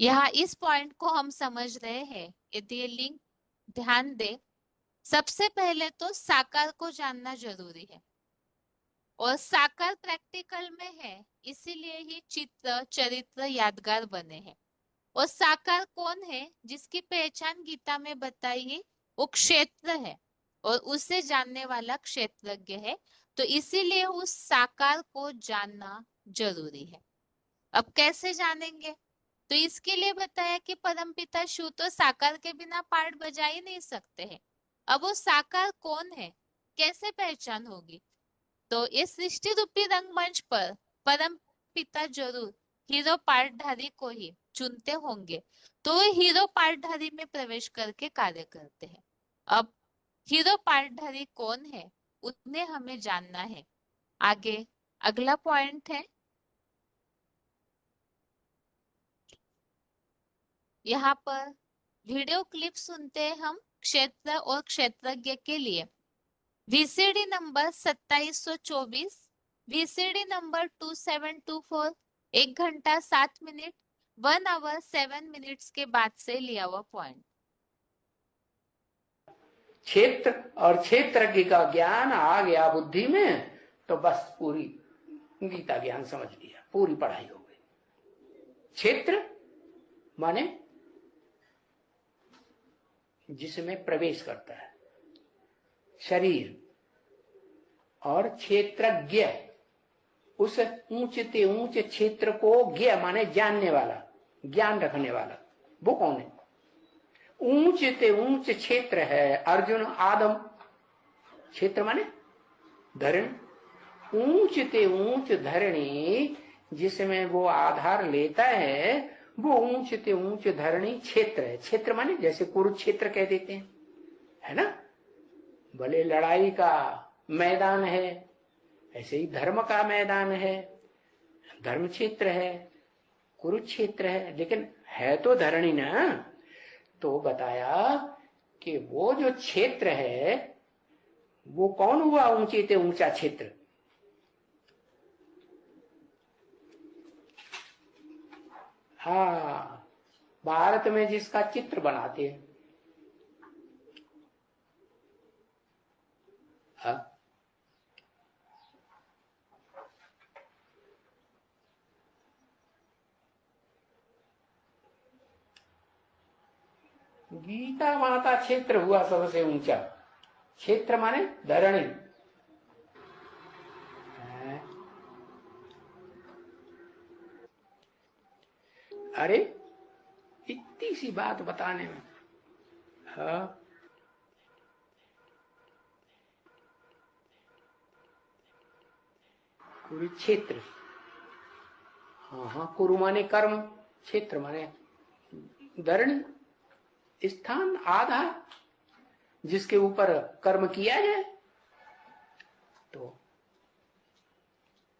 यहाँ इस पॉइंट को हम समझ रहे हैं, यदि ये लिंक ध्यान दे। सबसे पहले तो साकार को जानना जरूरी है, और साकार प्रैक्टिकल में है, इसीलिए ही चित्र चरित्र यादगार बने हैं। और साकार कौन है, जिसकी पहचान गीता में बताई है, वो क्षेत्र है और उसे जानने वाला क्षेत्रज्ञ है। तो इसीलिए उस साकार को जानना जरूरी है। अब कैसे जानेंगे, तो इसके लिए बताया कि परमपिता शिव तो साकार के बिना पार्ट बजा ही नहीं सकते हैं। अब वो साकार कौन है, कैसे पहचान होगी, तो इस सृष्टि रूपी रंगमंच पर परम पिता जरूर हीरो पार्टधारी को ही चुनते होंगे। तो वे हीरो पार्टधारी में प्रवेश करके कार्य करते हैं। अब हीरो पार्टधारी कौन है, उन्हें हमें जानना है। आगे अगला पॉइंट है, यहाँ पर वीडियो क्लिप सुनते हैं हम क्षेत्र और क्षेत्रज्ञ के लिए। VCD नंबर 2724, VCD नंबर 2724, 1 घंटा 7 मिनट, 1 आवर 7 मिनट्स के बाद से लिया हुआ पॉइंट। क्षेत्र और क्षेत्रज्ञ का ज्ञान आ गया बुद्धि में, तो बस पूरी गीता ज्ञान समझ लिया, पूरी पढ़ाई हो गई। क्षेत्र माने जिसमें प्रवेश करता है शरीर, और क्षेत्रज्ञ उस ऊंचते ऊंचे क्षेत्र को, ज्ञ माने जानने वाला, ज्ञान रखने वाला, वो कौन है? ऊंचते ऊंच क्षेत्र है अर्जुन आदम, क्षेत्र माने धरणी, ऊंचते ऊंच धरणी जिसमें वो आधार लेता है, वो ऊंचते ऊंच धरणी क्षेत्र है। क्षेत्र माने जैसे कुरुक्षेत्र कह देते हैं, है ना, भले लड़ाई का मैदान है, ऐसे ही धर्म का मैदान है, धर्म क्षेत्र है, कुरुक्षेत्र है, लेकिन है तो धरणी ना। तो बताया कि वो जो क्षेत्र है वो कौन हुआ ऊंचे ते ऊंचा क्षेत्र? हाँ, भारत में जिसका चित्र बनाते हैं। हाँ, गीता माता क्षेत्र हुआ सबसे ऊंचा। क्षेत्र माने धरणी। अरे इतनी सी बात बताने में। हाँ, कुरुक्षेत्र। हाँ हाँ, कुरु माने कर्म, क्षेत्र माने धरणी, स्थान, आधार, जिसके ऊपर कर्म किया जाए। तो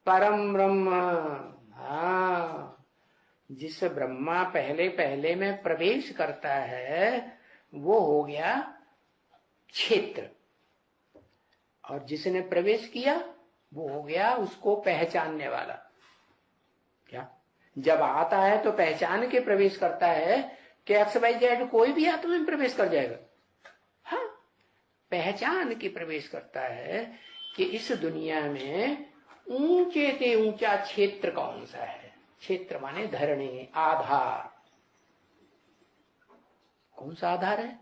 परम ब्रह्म, हाँ, जिस ब्रह्मा पहले पहले में प्रवेश करता है वो हो गया क्षेत्र, और जिसने प्रवेश किया वो हो गया उसको पहचानने वाला। क्या जब आता है तो पहचान के प्रवेश करता है कि एक्स वाई जेड कोई भी आत्मा में प्रवेश कर जाएगा। हाँ, पहचान के प्रवेश करता है कि इस दुनिया में ऊंचे से ऊंचा क्षेत्र कौन सा है। क्षेत्र माने धरणी, आधार। कौन सा आधार है?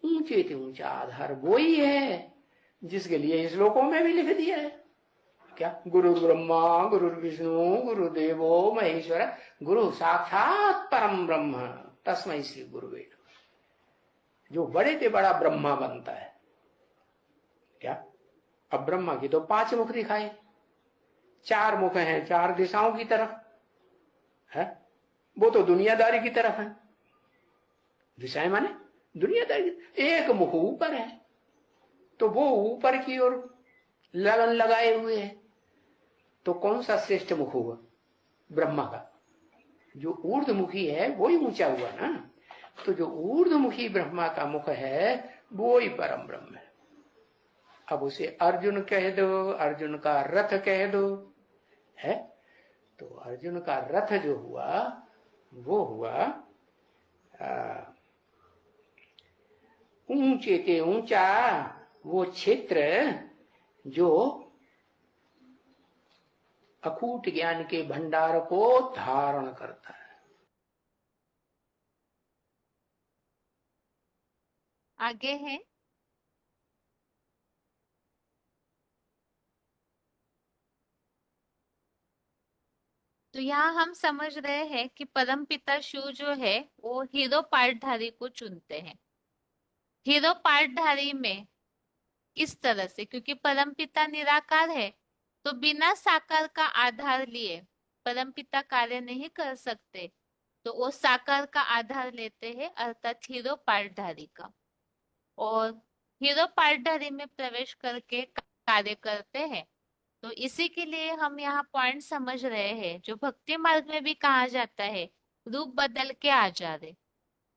ऊंचे से ऊंचा आधार वही है जिसके लिए इस श्लोकों में भी लिख दिया है। क्या? गुरु ब्रह्मा गुरु विष्णु गुरुदेवो महेश्वर गुरु साक्षात परम ब्रह्म तस्मै श्री गुरुवे नमः। जो बड़े से बड़ा ब्रह्मा बनता है। क्या? अब ब्रह्मा की तो 5 मुख दिखाए, 4 मुख हैं 4 दिशाओं की तरफ है, वो तो दुनियादारी की तरफ है। दिशाएं माने दुनियादारी। एक मुख ऊपर है तो वो ऊपर की ओर लगन लगाए हुए है। तो कौन सा श्रेष्ठ मुख हुआ? ब्रह्मा का। जो ऊर्ध्वमुखी है वो ही ऊंचा हुआ ना। तो जो ऊर्ध्वमुखी ब्रह्मा का मुख है वो ही परम ब्रह्म है। अब उसे अर्जुन कह दो, अर्जुन का रथ कह दो, है। तो अर्जुन का रथ जो हुआ वो हुआ ऊंचे के ऊंचा वो क्षेत्र जो अकूट ज्ञान के भंडार को धारण करता है। आगे है, तो यहाँ हम समझ रहे हैं कि परमपिता शिव जो है वो हीरो पार्टधारी को चुनते हैं। हीरो पार्टधारी में इस तरह से, क्योंकि परमपिता निराकार है तो बिना साकार का आधार लिए परमपिता कार्य नहीं कर सकते, तो वो साकार का आधार लेते हैं, अर्थात हीरो पार्टधारी का। और हीरो पार्टधारी में प्रवेश करके कार्य करते हैं। तो इसी के लिए हम यहाँ पॉइंट समझ रहे हैं जो भक्ति मार्ग में भी कहा जाता है, रूप बदल के आ जा रहे।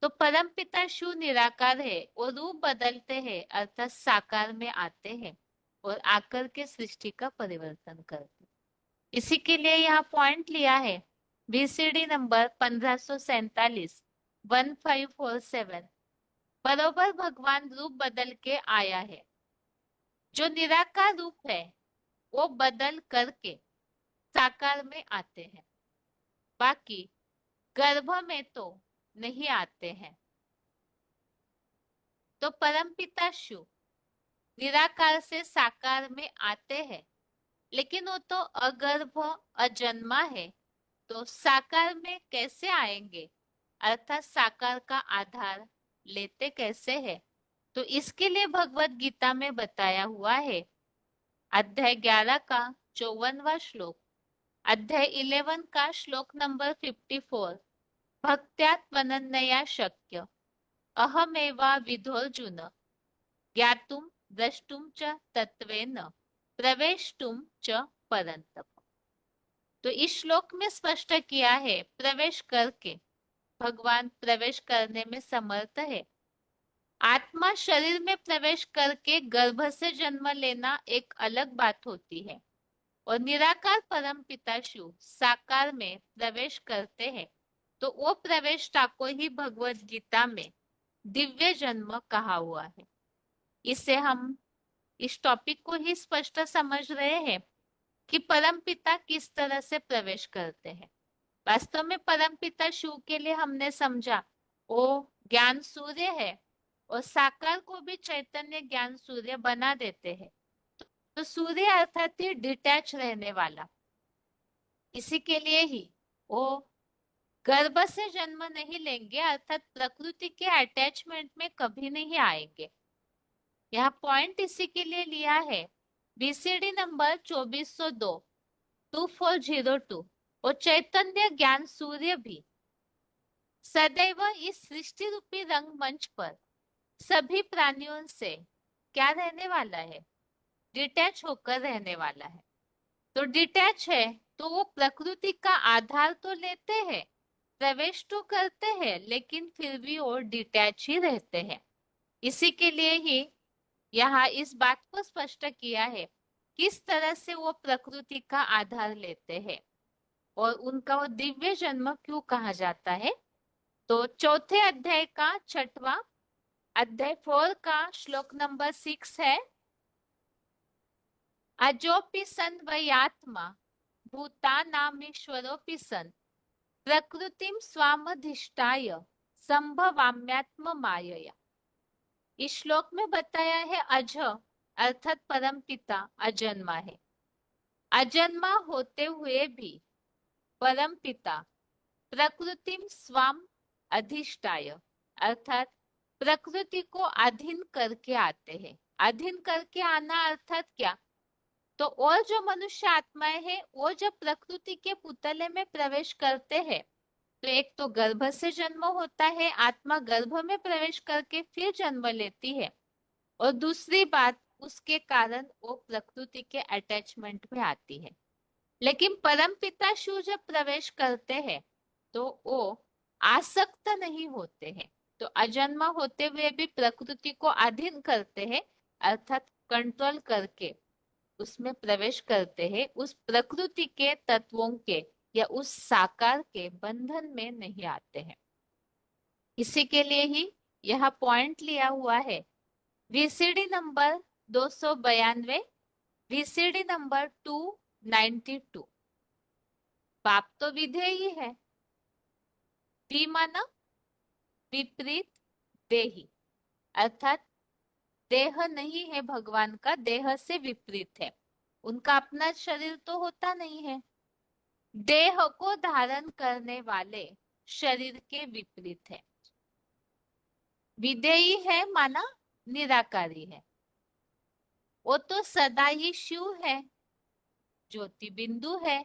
तो परम पिता शिव निराकार है और रूप बदलते हैं, अर्थात साकार में आते हैं और आकर के सृष्टि का परिवर्तन करते हैं। इसी के लिए यहाँ पॉइंट लिया है VCD नंबर 1547 1547। बरोबर भगवान रूप बदल के आया है। जो निराकार रूप है वो बदल करके साकार में आते हैं, बाकी गर्भ में तो नहीं आते हैं। तो परमपिता शिव निराकार से साकार में आते हैं, लेकिन वो तो अगर्भ अजन्मा है, तो साकार में कैसे आएंगे, अर्थात साकार का आधार लेते कैसे है? तो इसके लिए भगवत गीता में बताया हुआ है, अध्याय 11 का 54वां श्लोक, अध्याय 11 का श्लोक नंबर 54, भक्त्यात्मनन्या शक्य अहमेवा विधोर्जुन ज्ञातुं द्रष्टुं च तत्वेन प्रवेष्टुं च परन्तप। तो इस श्लोक में स्पष्ट किया है प्रवेश करके, भगवान प्रवेश करने में समर्थ है। आत्मा शरीर में प्रवेश करके गर्भ से जन्म लेना एक अलग बात होती है, और निराकार परम पिता शिव साकार में प्रवेश करते हैं तो वो प्रवेष्टा को ही भगवत गीता में दिव्य जन्म कहा हुआ है। इससे हम इस टॉपिक को ही स्पष्ट समझ रहे हैं कि परमपिता किस तरह से प्रवेश करते हैं। वास्तव में परमपिता शिव के लिए हमने समझा वो ज्ञान सूर्य है और साकार को भी चैतन्य ज्ञान सूर्य बना देते हैं। तो सूर्य अर्थात ही डिटैच रहने वाला, इसी के लिए ही वो गर्भ से जन्म नहीं लेंगे, अर्थात प्रकृति के अटैचमेंट में कभी नहीं आएंगे। यह पॉइंट इसी के लिए लिया है। बीसीडी नंबर 2402 2402 और चैतन्य ज्ञान सूर्य भी सदैव इस सृष्टि रूपी रंगमंच पर सभी प्राणियों से क्या रहने वाला है, डिटैच होकर रहने वाला है। तो डिटैच है तो वो प्रकृति का आधार तो लेते हैं, प्रवेश तो करते हैं, लेकिन फिर भी वो डिटैच ही रहते हैं। इसी के लिए ही यहाँ इस बात को स्पष्ट किया है किस तरह से वो प्रकृति का आधार लेते हैं और उनका वो दिव्य जन्म क्यों कहा जाता है। तो चौथे अध्याय का छठवां अध्याय 4 का श्लोक नंबर 6 है, अजोपि सन वयात्मा भूतानामीश्वरोऽपि सन प्रकृतिम स्वामधिष्ठाय संभवाम्यात्म मायया। इस श्लोक में बताया है अज अर्थात परमपिता अजन्मा है। अजन्मा होते हुए भी परमपिता प्रकृतिम स्वाम अधिष्ठाय अर्थात प्रकृति को अधीन करके आते हैं। अधीन करके आना अर्थात क्या, तो और जो मनुष्य आत्माएं हैं वो जब प्रकृति के पुतले में प्रवेश करते हैं तो एक तो गर्भ से जन्म होता है, आत्मा गर्भ में प्रवेश करके फिर जन्म लेती है, और दूसरी बात उसके कारण वो प्रकृति के अटैचमेंट में आती है। लेकिन परमपिता शिव जब प्रवेश करते हैं तो वो आसक्त नहीं होते हैं, तो अजन्मा होते हुए भी प्रकृति को अधीन करते हैं, अर्थात कंट्रोल करके उसमें प्रवेश करते हैं, उस प्रकृति के तत्वों के या उस साकार के बंधन में नहीं आते हैं। इसी के लिए ही यह पॉइंट लिया हुआ है वीसीडी नंबर 292 वीसीडी नंबर 292। पाप तो विधेयी है, वी माना विपरीत देही, अर्थात देह नहीं है भगवान का, देह से विपरीत है, उनका अपना शरीर तो होता नहीं है। देह को धारण करने वाले शरीर के विपरीत है। विधेयी है माना निराकारी है, वो तो सदा ही शिव है, ज्योति बिंदु है,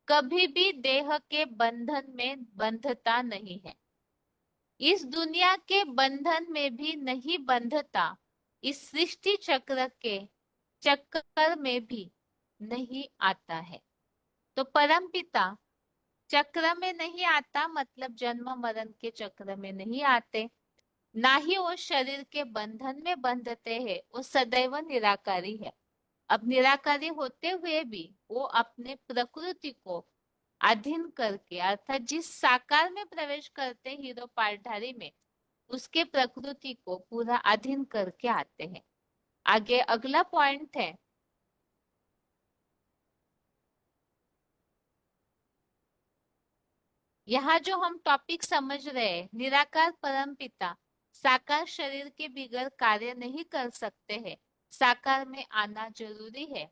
कभी भी देह के बंधन में बंधता नहीं है, इस दुनिया के बंधन में भी नहीं बंधता, इस सृष्टि चक्र के चक्कर में भी नहीं आता है। तो परमपिता चक्र में नहीं आता मतलब जन्म मरण के चक्र में नहीं आते, ना ही वो शरीर के बंधन में बंधते हैं, वो सदैव निराकारी है। अब निराकारी होते हुए भी वो अपने प्रकृति को अधीन करके अर्थात जिस साकार में प्रवेश करते हीरो पार्टधारी में उसके प्रकृति को पूरा अधीन करके आते हैं। आगे अगला पॉइंट है यहाँ जो हम टॉपिक समझ रहे हैं, निराकार परमपिता साकार शरीर के बिगड़ कार्य नहीं कर सकते हैं, साकार में आना जरूरी है।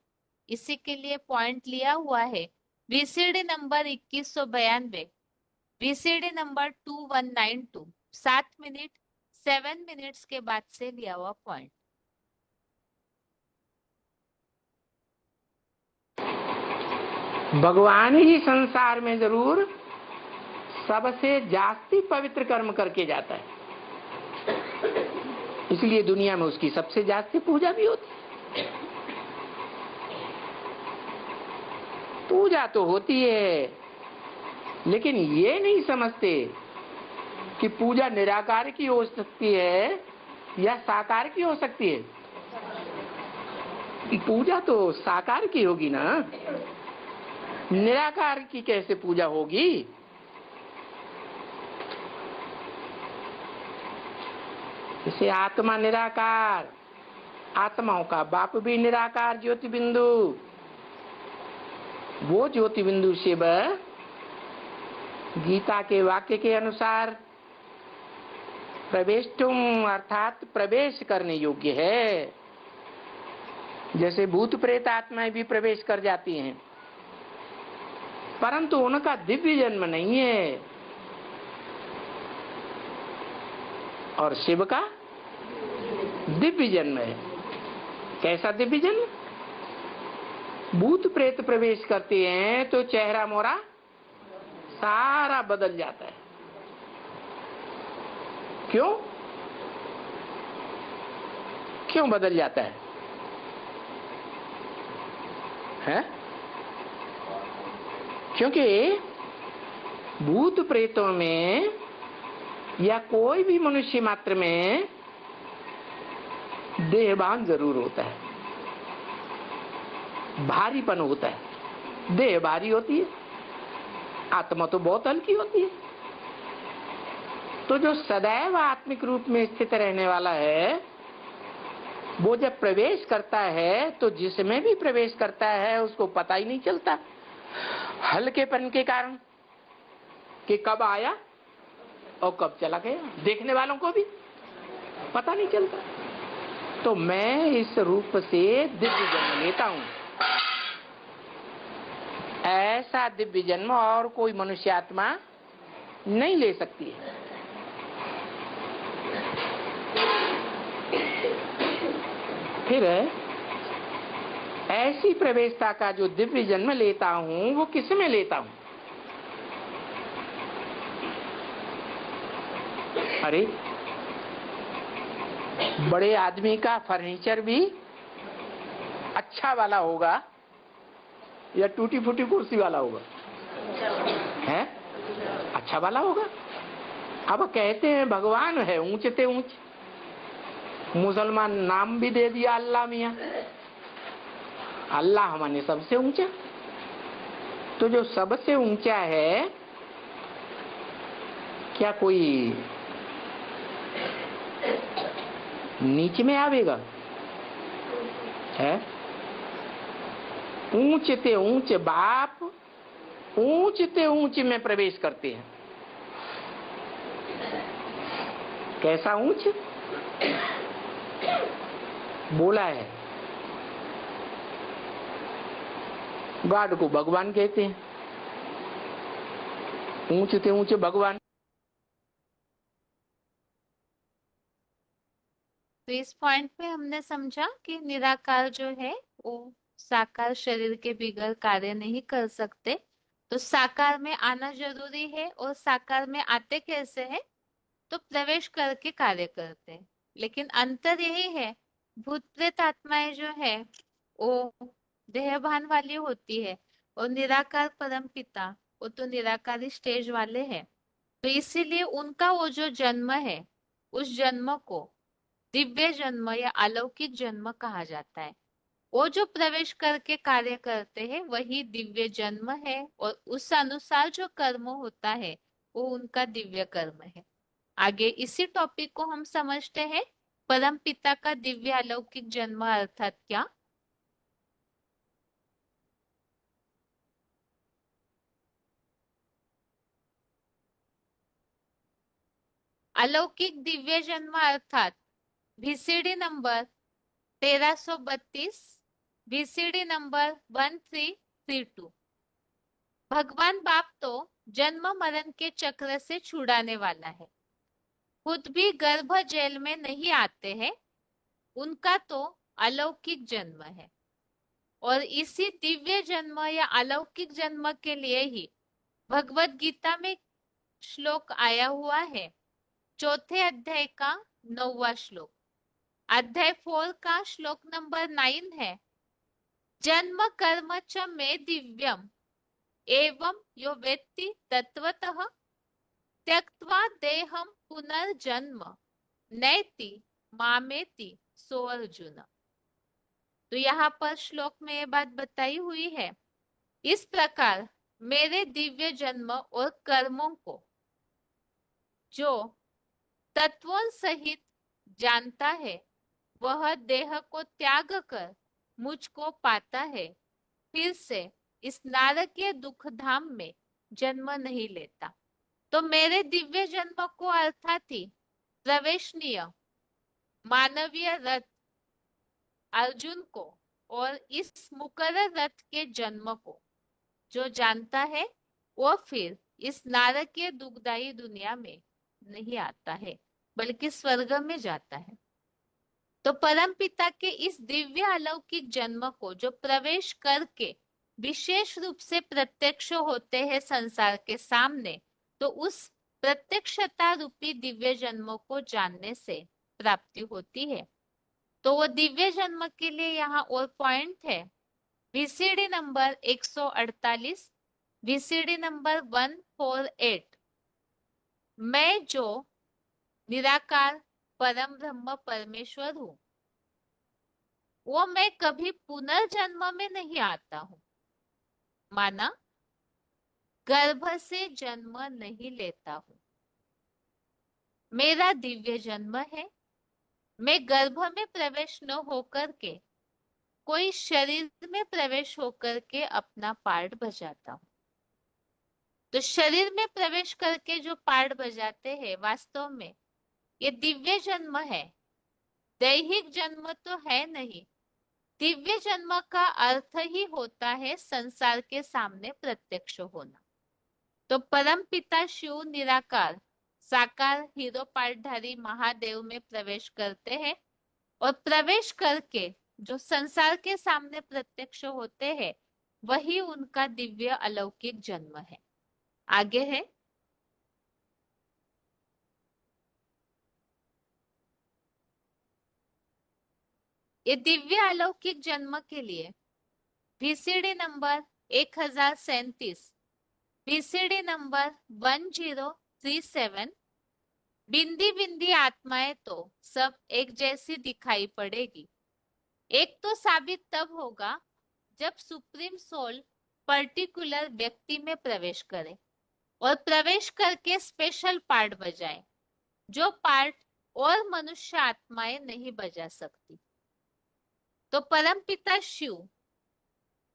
इसी के लिए पॉइंट लिया हुआ है VCD number 2192 VCD number 2192 7 minute 7 minutes के बाद से लिया हुआ पॉइंट। भगवान ही संसार में जरूर सबसे जास्ती पवित्र कर्म करके जाता है, इसलिए दुनिया में उसकी सबसे जास्ती पूजा भी होती है। पूजा तो होती है, लेकिन ये नहीं समझते कि पूजा निराकार की हो सकती है या साकार की हो सकती है। पूजा तो साकार की होगी ना, निराकार की कैसे पूजा होगी। जैसे आत्मा निराकार, आत्माओं का बाप भी निराकार ज्योति बिंदु, वो ज्योति बिंदु शिव गीता के वाक्य के अनुसार प्रवेष्टुम अर्थात प्रवेश करने योग्य है। जैसे भूत प्रेत आत्माएं भी प्रवेश कर जाती हैं, परंतु उनका दिव्य जन्म नहीं है। और शिव का दिव्य जन्म है। कैसा दिव्य जन्म? भूत प्रेत प्रवेश करते हैं तो चेहरा मोरा सारा बदल जाता है। क्यों? क्यों बदल जाता है? हैं? क्योंकि भूत प्रेतों में या कोई भी मनुष्य मात्र में देहभान जरूर होता है, भारीपन होता है। देह भारी होती है, आत्मा तो बहुत हल्की होती है। तो जो सदैव आत्मिक रूप में स्थित रहने वाला है, वो जब प्रवेश करता है तो जिसमें भी प्रवेश करता है उसको पता ही नहीं चलता, हल्केपन के कारण कि कब आया और कब चला गया। देखने वालों को भी पता नहीं चलता। तो मैं इस रूप से दिव्य जन्म लेता हूं। ऐसा दिव्य जन्म और कोई मनुष्य आत्मा नहीं ले सकती है। फिर ऐसी प्रवेशता का जो दिव्य जन्म लेता हूं वो किस में लेता हूं? अरे बड़े आदमी का फर्नीचर भी अच्छा वाला होगा या टूटी फूटी कुर्सी वाला होगा? है अच्छा वाला होगा। अब कहते हैं भगवान है ऊंचे ते ऊंच, मुसलमान नाम भी दे दिया अल्लाह मियां। अल्लाह हमारे सबसे ऊंचा। तो जो सबसे ऊंचा है क्या कोई नीचे में आवेगा? है ऊंचते ऊंच बाप ऊंचते ऊंच में प्रवेश करते हैं। कैसा ऊंच बोला है? गॉड को भगवान कहते हैं, ऊंचते ऊंचे भगवान। तो इस पॉइंट पे हमने समझा कि निराकार जो है वो साकार शरीर के बिगैर कार्य नहीं कर सकते, तो साकार में आना जरूरी है। और साकार में आते कैसे हैं? तो प्रवेश करके कार्य करते हैं। लेकिन अंतर यही है, भूत प्रेत आत्माएं जो है वो देहभान वाली होती है, और निराकार परम पिता वो तो निराकारी स्टेज वाले हैं। तो इसीलिए उनका वो जो जन्म है, उस जन्म को दिव्य जन्म या अलौकिक जन्म कहा जाता है। वो जो प्रवेश करके कार्य करते हैं वही दिव्य जन्म है, और उस अनुसार जो कर्म होता है वो उनका दिव्य कर्म है। आगे इसी टॉपिक को हम समझते हैं, परम पिता का दिव्य अलौकिक जन्म अर्थात क्या। अलौकिक दिव्य जन्म अर्थात VCD नंबर 1332, VCD नंबर 1332। भगवान बाप तो जन्म मरण के चक्र से छुड़ाने वाला है, खुद भी गर्भ जेल में नहीं आते हैं, उनका तो अलौकिक जन्म है। और इसी दिव्य जन्म या अलौकिक जन्म के लिए ही भगवत गीता में श्लोक आया हुआ है, चौथे अध्याय का 9वां श्लोक। अध्याय 4 का श्लोक नंबर 9 है, जन्म कर्म च मे दिव्यम एवं यो वेत्ति तत्वतः त्यक्त्वा देहम पुनर्जन्म नैति मामेति सो अर्जुन। तो यहाँ पर श्लोक में ये बात बताई हुई है, इस प्रकार मेरे दिव्य जन्म और कर्मों को जो तत्वों सहित जानता है वह देह को त्याग कर मुझको पाता है, फिर से इस नारकीय दुख धाम में जन्म नहीं लेता। तो मेरे दिव्य जन्म को अर्थात ही प्रवेशनीय मानवीय रथ अर्जुन को और इस मुकर्रर रथ के जन्म को जो जानता है वो फिर इस नारकीय दुखदायी दुनिया में नहीं आता है, बल्कि स्वर्ग में जाता है। तो परम पिता के इस दिव्य अलौकिक जन्म को जो प्रवेश करके विशेष रूप से प्रत्यक्ष होते हैं संसार के सामने, तो उस प्रत्यक्षता रूपी दिव्य जन्म को जानने से प्राप्ति होती है। तो वो दिव्य जन्म के लिए यहाँ और पॉइंट है, वीसीडी नंबर 148, वीसीडी नंबर 148। मैं जो निराकार परम ब्रह्म परमेश्वर हूँ, वो मैं कभी पुनर्जन्म में नहीं आता हूँ। माना गर्भ से जन्म नहीं लेता हूँ। मेरा दिव्य जन्म है। मैं गर्भ में प्रवेश न होकर के कोई शरीर में प्रवेश होकर के अपना पार्ट बजाता हूँ। तो शरीर में प्रवेश करके जो पार्ट बजाते हैं, वास्तव में ये दिव्य जन्म है, दैहिक जन्म तो है नहीं। दिव्य जन्म का अर्थ ही होता है संसार के सामने प्रत्यक्ष होना। तो परम पिता शिव निराकार साकार हीरो पार्टधारी महादेव में प्रवेश करते हैं और प्रवेश करके जो संसार के सामने प्रत्यक्ष होते हैं, वही उनका दिव्य अलौकिक जन्म है। आगे है, ये दिव्य अलौकिक जन्म के लिए वीसीडी नंबर 1037, वीसीडी नंबर 1037, बिंदी बिंदी आत्माएं तो सब एक जैसी दिखाई पड़ेगी। एक तो साबित तब होगा जब सुप्रीम सोल पर्टिकुलर व्यक्ति में प्रवेश करे और प्रवेश करके स्पेशल पार्ट बजाए, जो पार्ट और मनुष्य आत्माएं नहीं बजा सकती। तो परम पिता शिव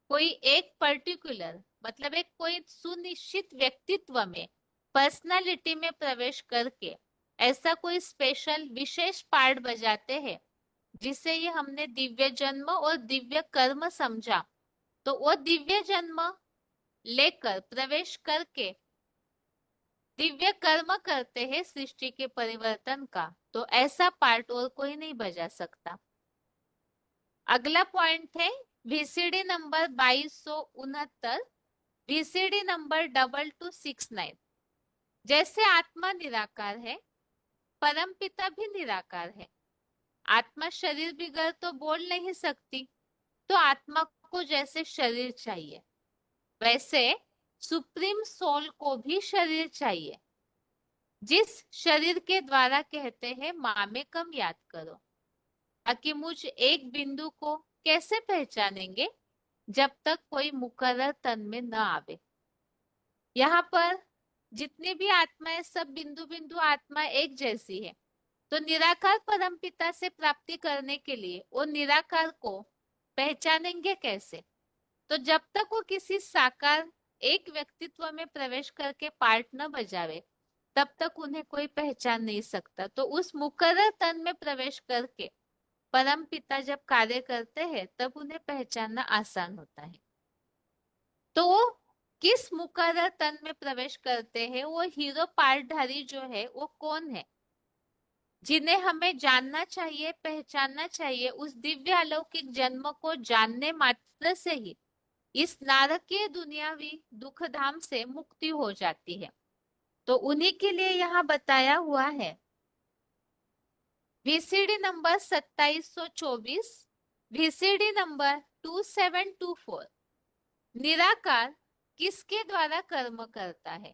कोई एक पर्टिकुलर मतलब एक कोई सुनिश्चित व्यक्तित्व में, पर्सनालिटी में प्रवेश करके ऐसा कोई स्पेशल विशेष पार्ट बजाते हैं, जिसे ये हमने दिव्य जन्म और दिव्य कर्म समझा। तो वो दिव्य जन्म लेकर प्रवेश करके दिव्य कर्म करते हैं सृष्टि के परिवर्तन का। तो ऐसा पार्ट और कोई नहीं बजा सकता। अगला पॉइंट है वीसीडी नंबर 2269, वीसीडी नंबर 2269। जैसे आत्मा निराकार है, परम पिता भी निराकार है। आत्मा शरीर बिगर तो बोल नहीं सकती, तो आत्मा को जैसे शरीर चाहिए, वैसे सुप्रीम सोल को भी शरीर चाहिए, जिस शरीर के द्वारा कहते हैं माँ में कम याद करो। कि मुझ एक बिंदु को कैसे पहचानेंगे जब तक कोई मुकर्रर तन में न आवे। यहाँ पर जितनी भी आत्माएं, सब बिंदु बिंदु आत्मा एक जैसी है। तो निराकार परम पिता से प्राप्ति करने के लिए वो निराकार को पहचानेंगे कैसे? तो जब तक वो किसी साकार एक व्यक्तित्व में प्रवेश करके पार्ट न बजावे, तब तक उन्हें कोई पहचान नहीं सकता। तो उस मुकर्रर तन में प्रवेश करके परम पिता जब कार्य करते हैं, तब उन्हें पहचानना आसान होता है। तो वो किस मुकर्रर तन में प्रवेश करते हैं, वो हीरो पार्टधारी जो है वो कौन है, जिन्हें हमें जानना चाहिए, पहचानना चाहिए। उस दिव्य अलौकिक जन्म को जानने मात्र से ही इस नारकीय दुनियावी दुखधाम से मुक्ति हो जाती है। तो उन्हीं के लिए यहाँ बताया हुआ है वीसीडी नंबर 2724, वीसीडी नंबर 2724। निराकार किसके द्वारा कर्म करता है,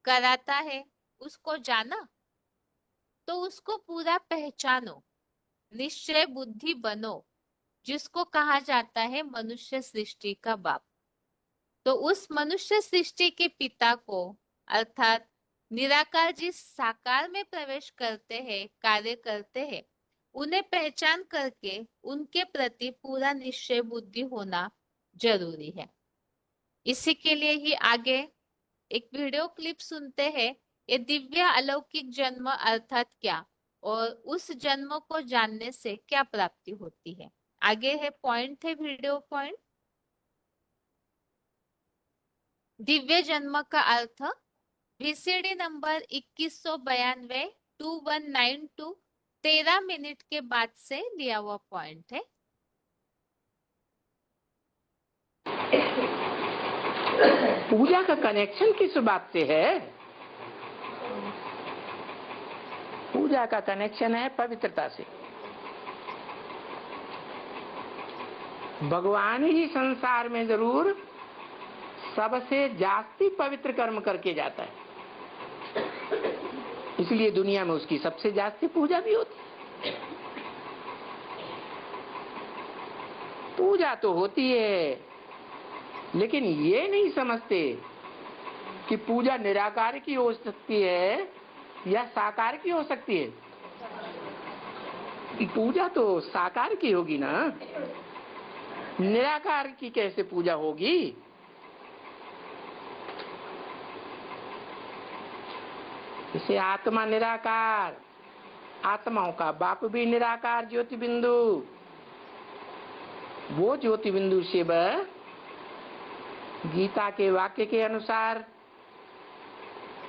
कराता है, उसको जाना, तो उसको पूरा पहचानो, निश्चय बुद्धि बनो, जिसको कहा जाता है मनुष्य सृष्टि का बाप। तो उस मनुष्य सृष्टि के पिता को, अर्थात निराकार जिस साकार में प्रवेश करते हैं, कार्य करते हैं, उन्हें पहचान करके उनके प्रति पूरा निश्चय बुद्धि होना जरूरी है। इसी के लिए ही आगे एक वीडियो क्लिप सुनते हैं, ये दिव्य अलौकिक जन्म अर्थात क्या, और उस जन्म को जानने से क्या प्राप्ति होती है। आगे है पॉइंट, है वीडियो पॉइंट। दिव्य जन्म का अर्थ वीसीडी नंबर 2192 2192 13 मिनट के बाद से लिया हुआ पॉइंट है। पूजा का कनेक्शन किस बात से है? पूजा का कनेक्शन है पवित्रता से। भगवान ही संसार में जरूर सबसे जास्ती पवित्र कर्म करके जाता है, इसलिए दुनिया में उसकी सबसे जास्ती पूजा भी होती है। पूजा तो होती है, लेकिन ये नहीं समझते कि पूजा निराकार की हो सकती है या साकार की हो सकती है। पूजा तो साकार की होगी ना, निराकार की कैसे पूजा होगी? इसे आत्मा निराकार, आत्माओं का बाप भी निराकार ज्योति बिंदु, वो ज्योति बिंदु शिव गीता के वाक्य के अनुसार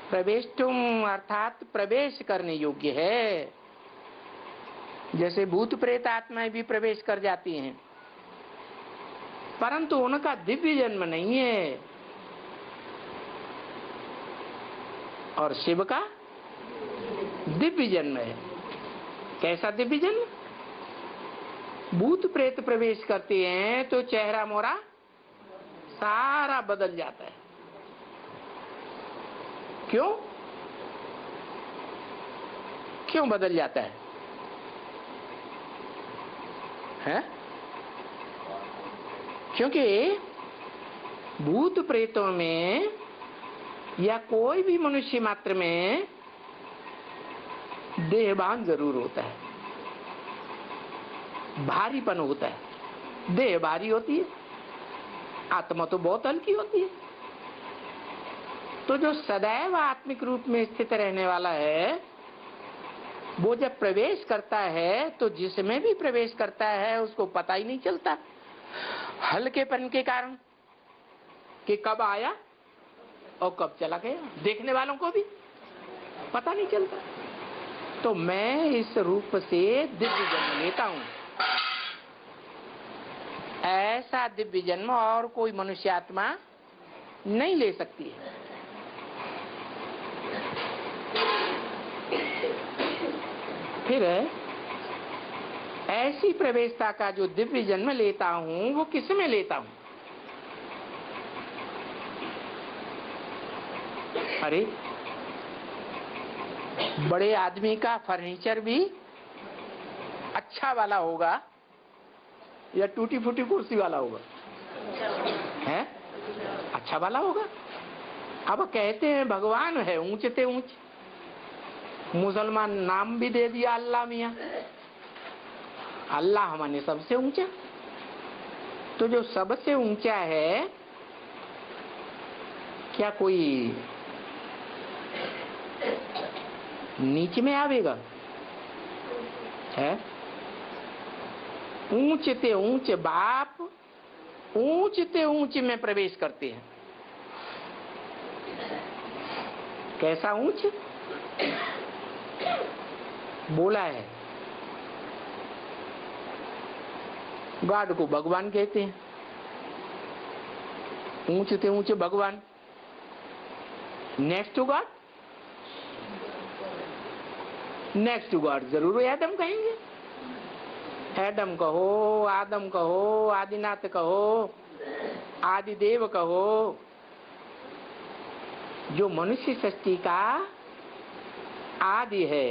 प्रवेष्टुम अर्थात प्रवेश करने योग्य है। जैसे भूत प्रेत आत्माएं भी प्रवेश कर जाती हैं, परंतु उनका दिव्य जन्म नहीं है। और शिव का दिव्य जन्म है। कैसा दिव्य जन्म? भूत प्रेत प्रवेश करते हैं तो चेहरा मोरा सारा बदल जाता है। क्यों? क्यों बदल जाता है? हैं? क्योंकि भूत प्रेतों में या कोई भी मनुष्य मात्र में देहभान जरूर होता है, भारीपन होता है। देह भारी होती है, आत्मा तो बहुत हल्की होती है। तो जो सदैव आत्मिक रूप में स्थित रहने वाला है, वो जब प्रवेश करता है तो जिसमें भी प्रवेश करता है उसको पता ही नहीं चलता, हल्केपन के कारण कि कब आया और कब चला गया। देखने वालों को भी पता नहीं चलता। तो मैं इस रूप से दिव्य जन्म लेता हूं। ऐसा दिव्य जन्म और कोई मनुष्य आत्मा नहीं ले सकती है। फिर ऐसी प्रवेशता का जो दिव्य जन्म लेता हूं वो किस में लेता हूं? अरे बड़े आदमी का फर्नीचर भी अच्छा वाला होगा या टूटी फूटी कुर्सी वाला होगा? है अच्छा वाला होगा। अब कहते हैं भगवान है ऊंचे ते ऊंच, मुसलमान नाम भी दे दिया अल्लाह मियां। अल्लाह हमारे सबसे ऊंचा। तो जो सबसे ऊंचा है, क्या कोई नीचे में आवेगा? है ऊंचे ते ऊंचे बाप ऊंचे ते ऊंचे में प्रवेश करते हैं। कैसा ऊंच बोला है? गॉड को भगवान कहते हैं। ऊंचे ते ऊंचे भगवान। Next to God, next to God जरूर एडम कहेंगे। एडम कहो, आदम कहो, आदिनाथ कहो, आदिदेव कहो, जो मनुष्य सृष्टि का आदि है।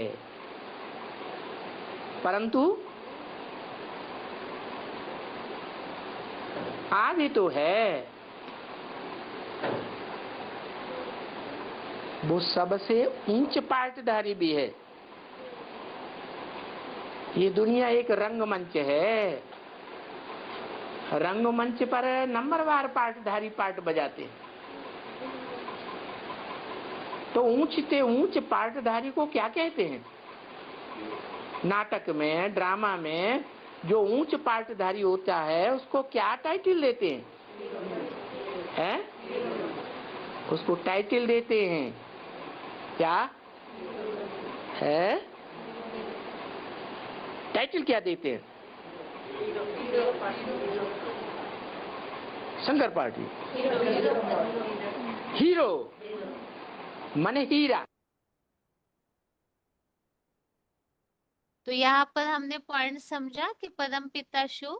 परंतु आदि तो है, वो सबसे ऊंच पार्टधारी भी है। ये दुनिया एक रंगमंच है, रंगमंच पर नंबरवार पार्टधारी पार्ट बजाते हैं। तो ऊंचते ऊंच पार्टधारी को क्या कहते हैं? नाटक में, ड्रामा में जो ऊंच पार्टधारी होता है उसको क्या टाइटल देते हैं? हैं? उसको टाइटल देते हैं क्या है? टाइटल क्या देते हैं? शंकर पार्टी हीरो माने हीरा। तो यहाँ पर हमने पॉइंट समझा कि परम पिता शिव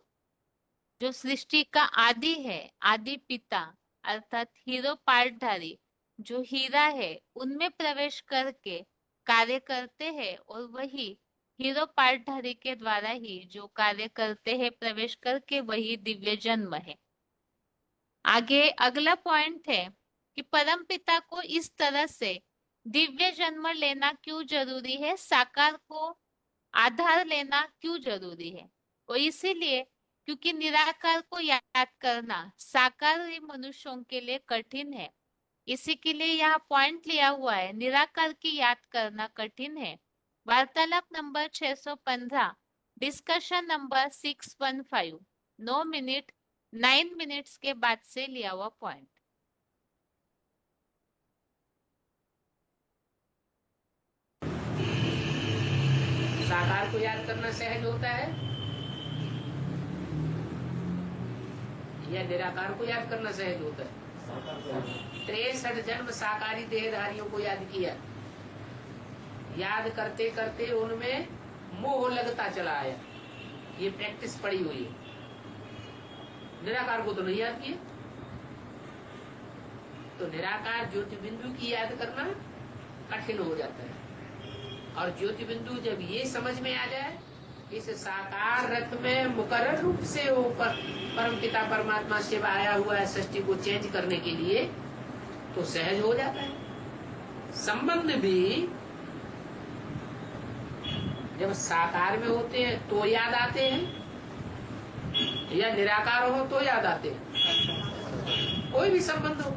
जो सृष्टि का आदि है, आदि पिता अर्थात हीरो पार्टधारी जो हीरा है उनमें प्रवेश करके कार्य करते हैं, और वही हीरो पार्टधारी के द्वारा ही जो कार्य करते हैं प्रवेश करके वही दिव्य जन्म है। आगे अगला पॉइंट है कि परम पिता को इस तरह से दिव्य जन्म लेना क्यों जरूरी है, साकार को आधार लेना क्यों जरूरी है। और इसीलिए क्योंकि निराकार को याद करना साकार मनुष्यों के लिए कठिन है। इसी के लिए यहाँ पॉइंट लिया हुआ है, निराकार की याद करना कठिन है। वार्तालाप number 615, discussion number 615, 9 minute 9 minutes के बाद से लिया हुआ पॉइंट। साकार को याद करना सहज होता है या निराकार को याद करना सहज होता है? 63 जन्म साकारी देहधारियों को याद किया, याद करते करते उनमें मोह लगता चला आया, ये प्रैक्टिस पड़ी हुई है। निराकार को तो नहीं याद किया, तो निराकार ज्योति बिंदु की याद करना कठिन हो जाता है। और ज्योति बिंदु जब ये समझ में आ जाए, इस साकार रथ में मुकर्रर रूप से ऊपर परमपिता परमात्मा शिव आया हुआ है सृष्टि को चेंज करने के लिए, तो सहज हो जाता है। संबंध भी जब साकार में होते हैं तो याद आते हैं, या निराकार हो तो याद आते हैं। कोई भी संबंध हो,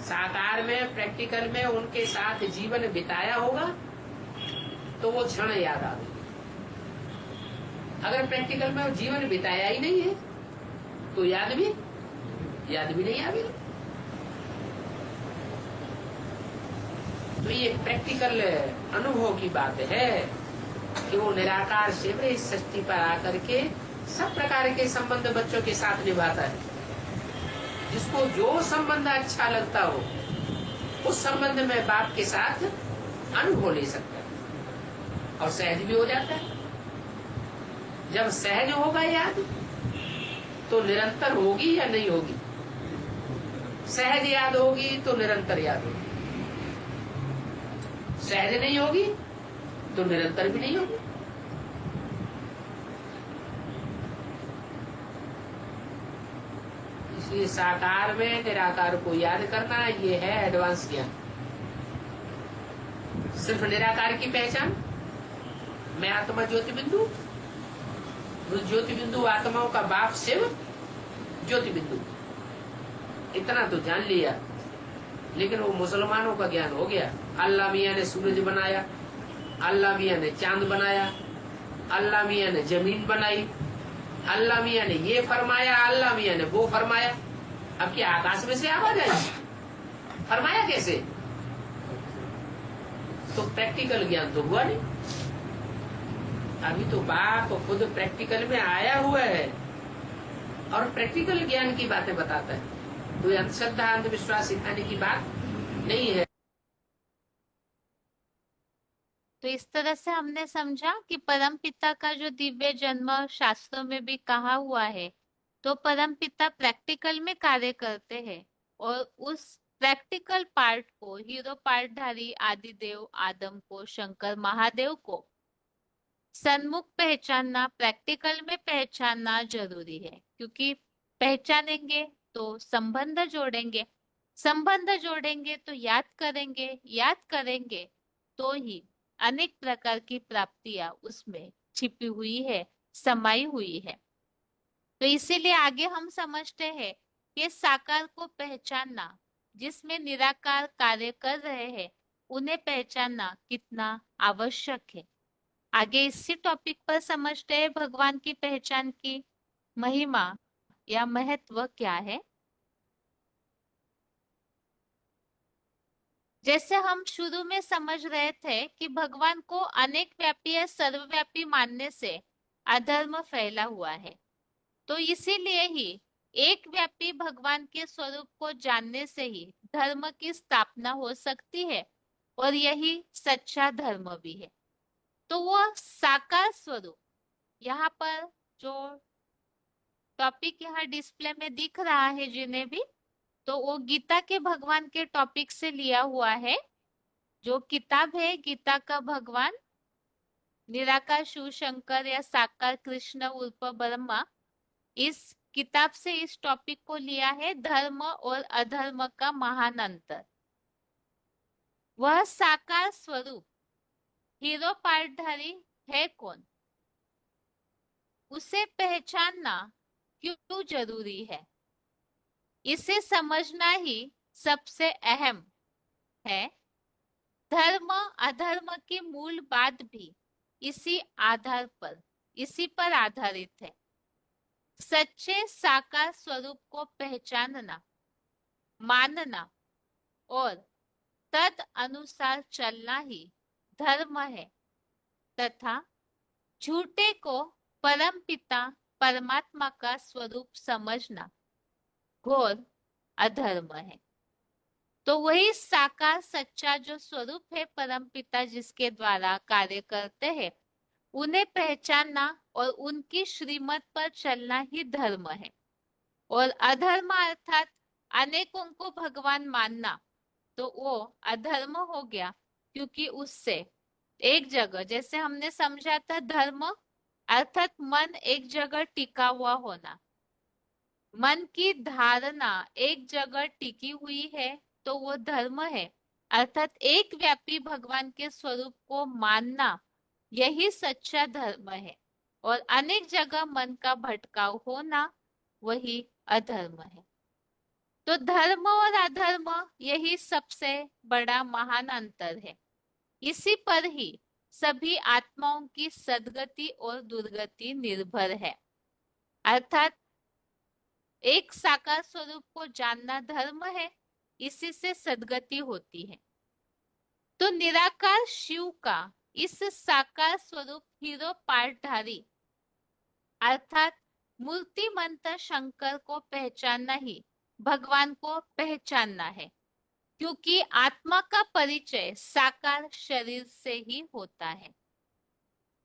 साकार में प्रैक्टिकल में उनके साथ जीवन बिताया होगा तो वो क्षण याद आ गई। अगर प्रैक्टिकल में जीवन बिताया ही नहीं है तो याद भी नहीं आएगी। तो ये प्रैक्टिकल अनुभव की बात है कि वो निराकार शिव इस सृष्टि पर आकर के सब प्रकार के संबंध बच्चों के साथ निभाता है। जिसको जो संबंध अच्छा लगता हो उस संबंध में बाप के साथ अनुभव ले सकता है और सहज भी हो जाता है। जब सहज होगा याद तो निरंतर होगी या नहीं होगी? सहज याद होगी तो निरंतर याद होगी, सहज नहीं होगी तो निरंतर भी नहीं होगी। इसलिए साकार में निराकार को याद करना ये है एडवांस ज्ञान। सिर्फ निराकार की पहचान, मैं आत्मा ज्योति बिंदु, उस ज्योति बिंदु आत्माओं का बाप शिव ज्योति बिंदु, इतना तो जान लिया। लेकिन वो मुसलमानों का ज्ञान हो गया। अल्लाह मियाँ ने सूरज बनाया, अल्लाह मियाँ ने चांद बनाया, अल्लाह मियाँ ने जमीन बनाई, अल्लाह मियाँ ने ये फरमाया, अल्लाह मियाँ ने वो फरमाया। अब क्या आकाश में से आवाज आई? फरमाया कैसे? तो प्रैक्टिकल ज्ञान तो हुआ नहीं। अभी तो बाप खुद प्रैक्टिकल में आया हुआ है और प्रैक्टिकल ज्ञान की बातें बताता है। कोई अंधश्रद्धा अंधविश्वास सिखाने की बात नहीं है। तो इस तरह से हमने समझा कि परम पिता का जो दिव्य जन्म शास्त्रों में भी कहा हुआ है, तो परम पिता प्रैक्टिकल में कार्य करते हैं और उस प्रैक्टिकल पार्ट को हीरो पार्टधारी आदिदेव आदम को, शंकर महादेव को सन्मुख पहचानना, प्रैक्टिकल में पहचानना जरूरी है। क्योंकि पहचानेंगे तो संबंध जोड़ेंगे, संबंध जोड़ेंगे तो याद करेंगे तो ही अनेक प्रकार की प्राप्तियां उसमें छिपी हुई है, समाई हुई है। तो इसीलिए आगे हम समझते हैं कि साकार को पहचानना, जिसमें निराकार कार्य कर रहे हैं, उन्हें पहचानना कितना आवश्यक है। आगे इसी टॉपिक पर समझते हैं भगवान की पहचान की महिमा या महत्व क्या है। जैसे हम शुरू में समझ रहे थे कि भगवान को अनेक व्यापी या सर्वव्यापी मानने से अधर्म फैला हुआ है, तो इसीलिए ही एक व्यापी भगवान के स्वरूप को जानने से ही धर्म की स्थापना हो सकती है, और यही सच्चा धर्म भी है। तो वो साकार स्वरूप, यहाँ पर जो टॉपिक यहाँ डिस्प्ले में दिख रहा है जिन्हें भी, तो वो गीता के भगवान के टॉपिक से लिया हुआ है। जो किताब है गीता का भगवान निराकार शिव शंकर या साकार कृष्ण उर्फ ब्रह्मा, इस किताब से इस टॉपिक को लिया है, धर्म और अधर्म का महान अंतर। वह साकार स्वरूप हीरो पार्टधारी है कौन, उसे पहचानना क्यों जरूरी है, इसे समझना ही सबसे अहम है। धर्म अधर्म की मूल बात भी इसी पर आधारित है। सच्चे साकार स्वरूप को पहचानना, मानना और तद अनुसार चलना ही धर्म है, तथा झूठे को परम पिता परमात्मा का स्वरूप समझना घोर अधर्म है। तो वही साकार सच्चा जो स्वरूप है परम पिता जिसके द्वारा कार्य करते हैं, उन्हें पहचानना और उनकी श्रीमत पर चलना ही धर्म है। और अधर्म अर्थात अनेकों को भगवान मानना, तो वो अधर्म हो गया, क्योंकि उससे एक जगह, जैसे हमने समझा था, धर्म अर्थात मन एक जगह टिका हुआ होना, मन की धारणा एक जगह टिकी हुई है, तो वो धर्म है। अर्थात एक व्यापी भगवान के स्वरूप को मानना, यही सच्चा धर्म है। और अनेक जगह मन का भटकाव होना, वही अधर्म है। तो धर्म और अधर्म, यही सबसे बड़ा महान अंतर है। इसी पर ही सभी आत्माओं की सद्गति और दुर्गति निर्भर है। अर्थात एक साकार स्वरूप को जानना धर्म है, इसी से सद्गति होती है। तो निराकार शिव का इस साकार स्वरूप हीरो पार्टधारी अर्थात मूर्तिमंत शंकर को पहचानना ही भगवान को पहचानना है, क्योंकि आत्मा का परिचय साकार शरीर से ही होता है।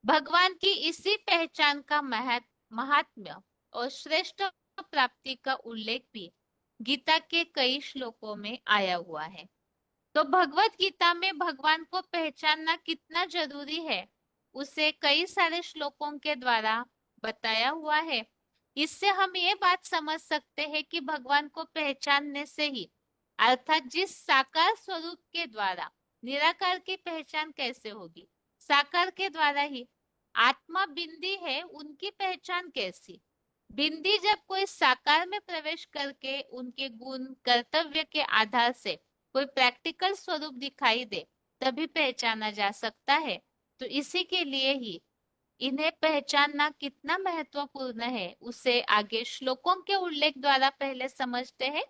भगवान की इसी पहचान का महात्म्य और श्रेष्ठ प्राप्ति का उल्लेख भी गीता के कई श्लोकों में आया हुआ है। तो भगवत गीता में भगवान को पहचानना कितना जरूरी है, उसे कई सारे श्लोकों के द्वारा बताया हुआ है। इससे हम ये बात समझ सकते हैं कि भगवान को पहचानने से ही, अर्थात जिस साकार स्वरूप के द्वारा निराकार की पहचान कैसे होगी, साकार के द्वारा ही। आत्मा बिंदी है, उनकी पहचान कैसी, बिंदी जब कोई साकार में प्रवेश करके उनके गुण कर्तव्य के आधार से कोई प्रैक्टिकल स्वरूप दिखाई दे, तभी पहचाना जा सकता है। तो इसी के लिए ही इन्हें पहचानना कितना महत्वपूर्ण है, उसे आगे श्लोकों के उल्लेख द्वारा पहले समझते हैं।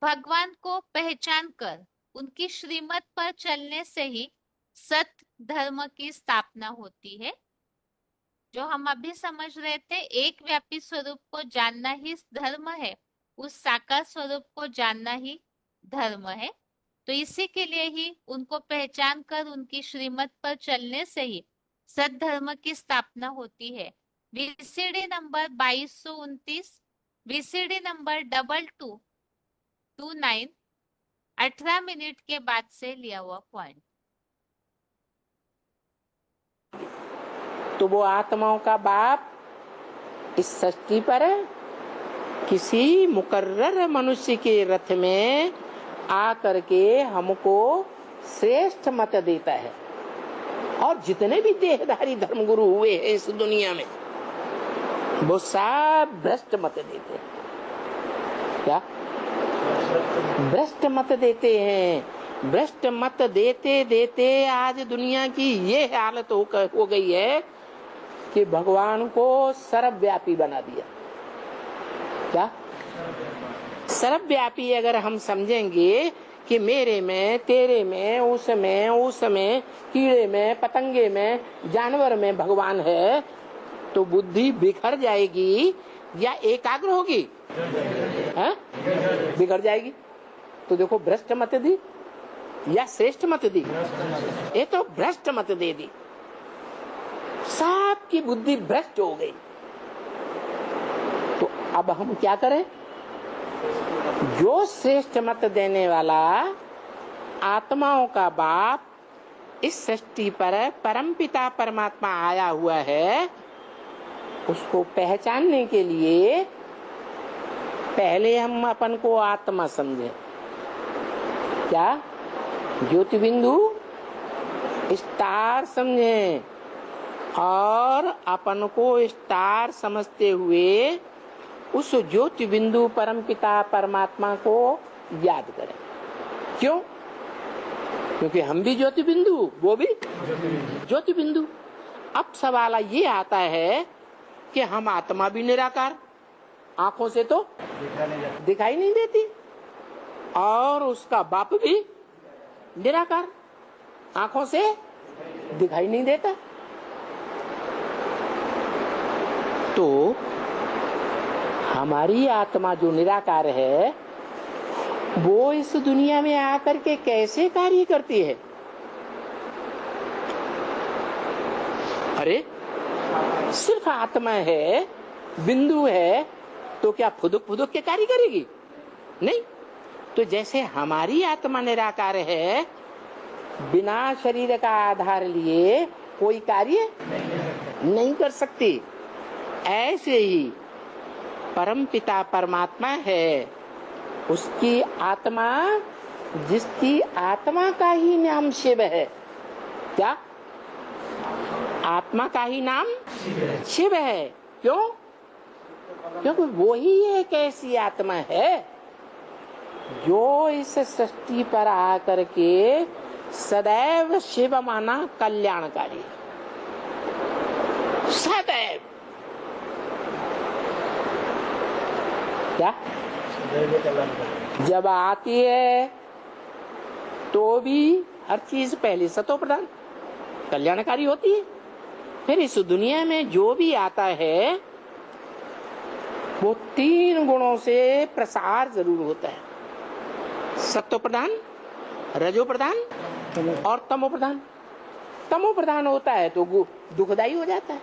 भगवान को पहचान कर उनकी श्रीमत पर चलने से ही सत धर्म की स्थापना होती है। जो हम अभी समझ रहे थे, एक व्यापी स्वरूप को जानना ही धर्म है, उस साकार स्वरूप को जानना ही धर्म है। तो इसी के लिए ही उनको पहचान कर उनकी श्रीमत पर चलने से ही सत धर्म की स्थापना होती है। VCD number 2229 VCD number 2229, 18 minute के बाद से लिया हुआ पॉइंट। तो वो आत्माओं का बाप इस सृष्टि पर किसी मुकर्रर मनुष्य के रथ में आकर के हमको श्रेष्ठ मत देता है। और जितने भी देहधारी धर्मगुरु हुए हैं इस दुनिया में, वो सब भ्रष्ट मत देते हैं। क्या भ्रष्ट मत देते हैं? भ्रष्ट मत देते देते आज दुनिया की ये हालत हो गई है कि भगवान को सर्वव्यापी बना दिया। क्या सर्वव्यापी अगर हम समझेंगे कि मेरे में, तेरे में, उसमें, कीड़े में, पतंगे में, जानवर में भगवान है, तो बुद्धि बिखर जाएगी या एकाग्र होगी? बिगड़ जाएगी। तो देखो भ्रष्ट मत दी या श्रेष्ठ मत दी? ये तो भ्रष्ट मत दे दी, सबकी बुद्धि भ्रष्ट हो गई। तो अब हम क्या करें? जो श्रेष्ठ मत देने वाला आत्माओं का बाप इस सृष्टि पर परमपिता परमात्मा आया हुआ है, उसको पहचानने के लिए पहले हम अपन को आत्मा समझें। क्या ज्योति बिंदु स्टार समझें और अपन को स्टार समझते हुए उस ज्योति बिंदु परमपिता परमात्मा को याद करें। क्यों? क्योंकि हम भी ज्योति बिंदु, वो भी ज्योति बिंदु। अब सवाल ये आता है कि हम आत्मा भी निराकार, आंखों से तो दिखाई नहीं देती, और उसका बाप भी निराकार, आंखों से दिखाई नहीं देता। तो हमारी आत्मा जो निराकार है वो इस दुनिया में आकर के कैसे कार्य करती है? अरे सिर्फ आत्मा है, बिंदु है, तो क्या फुदुक फुदुक के कार्य करेगी? नहीं। तो जैसे हमारी आत्मा निराकार है, बिना शरीर का आधार लिए कोई कार्य नहीं कर सकती, ऐसे ही परम पिता परमात्मा है, उसकी आत्मा, जिसकी आत्मा का ही नाम शिव है। क्या? आत्मा का ही नाम शिव है। क्यों? क्योंकि वो ही एक ऐसी आत्मा है जो इस सृष्टि पर आकर के सदैव शिव माना कल्याणकारी, सदैव। क्या? जब आती है तो भी हर चीज पहले सतो प्रधान कल्याणकारी होती है। फिर इस दुनिया में जो भी आता है वो 3 गुणों से प्रसार जरूर होता है, सत्व प्रधान, रजो प्रधान और तमो प्रधान। तमो प्रधान होता है तो दुखदाई हो जाता है,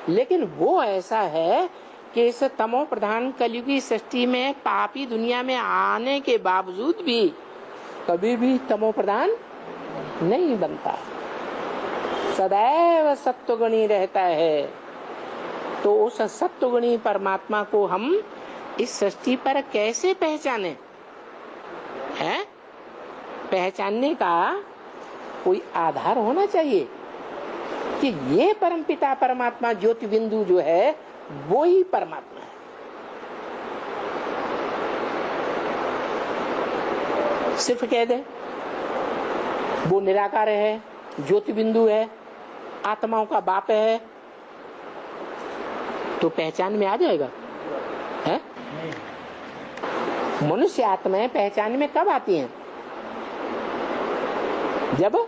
लेकिन वो ऐसा है कि इस तमो प्रधान कलयुगी सृष्टि में पापी दुनिया में आने के बावजूद भी कभी भी तमो प्रधान नहीं बनता, सदैव सत्वगुणी रहता है। तो उस सत्वगुणी परमात्मा को हम इस सृष्टि पर कैसे पहचाने? है पहचानने का कोई आधार होना चाहिए कि ये परमपिता परमात्मा ज्योति बिंदु जो है वो ही परमात्मा है। सिर्फ कह दे वो निराकार है, ज्योति बिंदु है, आत्माओं का बाप है, तो पहचान में आ जाएगा? है? मनुष्य आत्माएं पहचान में कब आती हैं? जब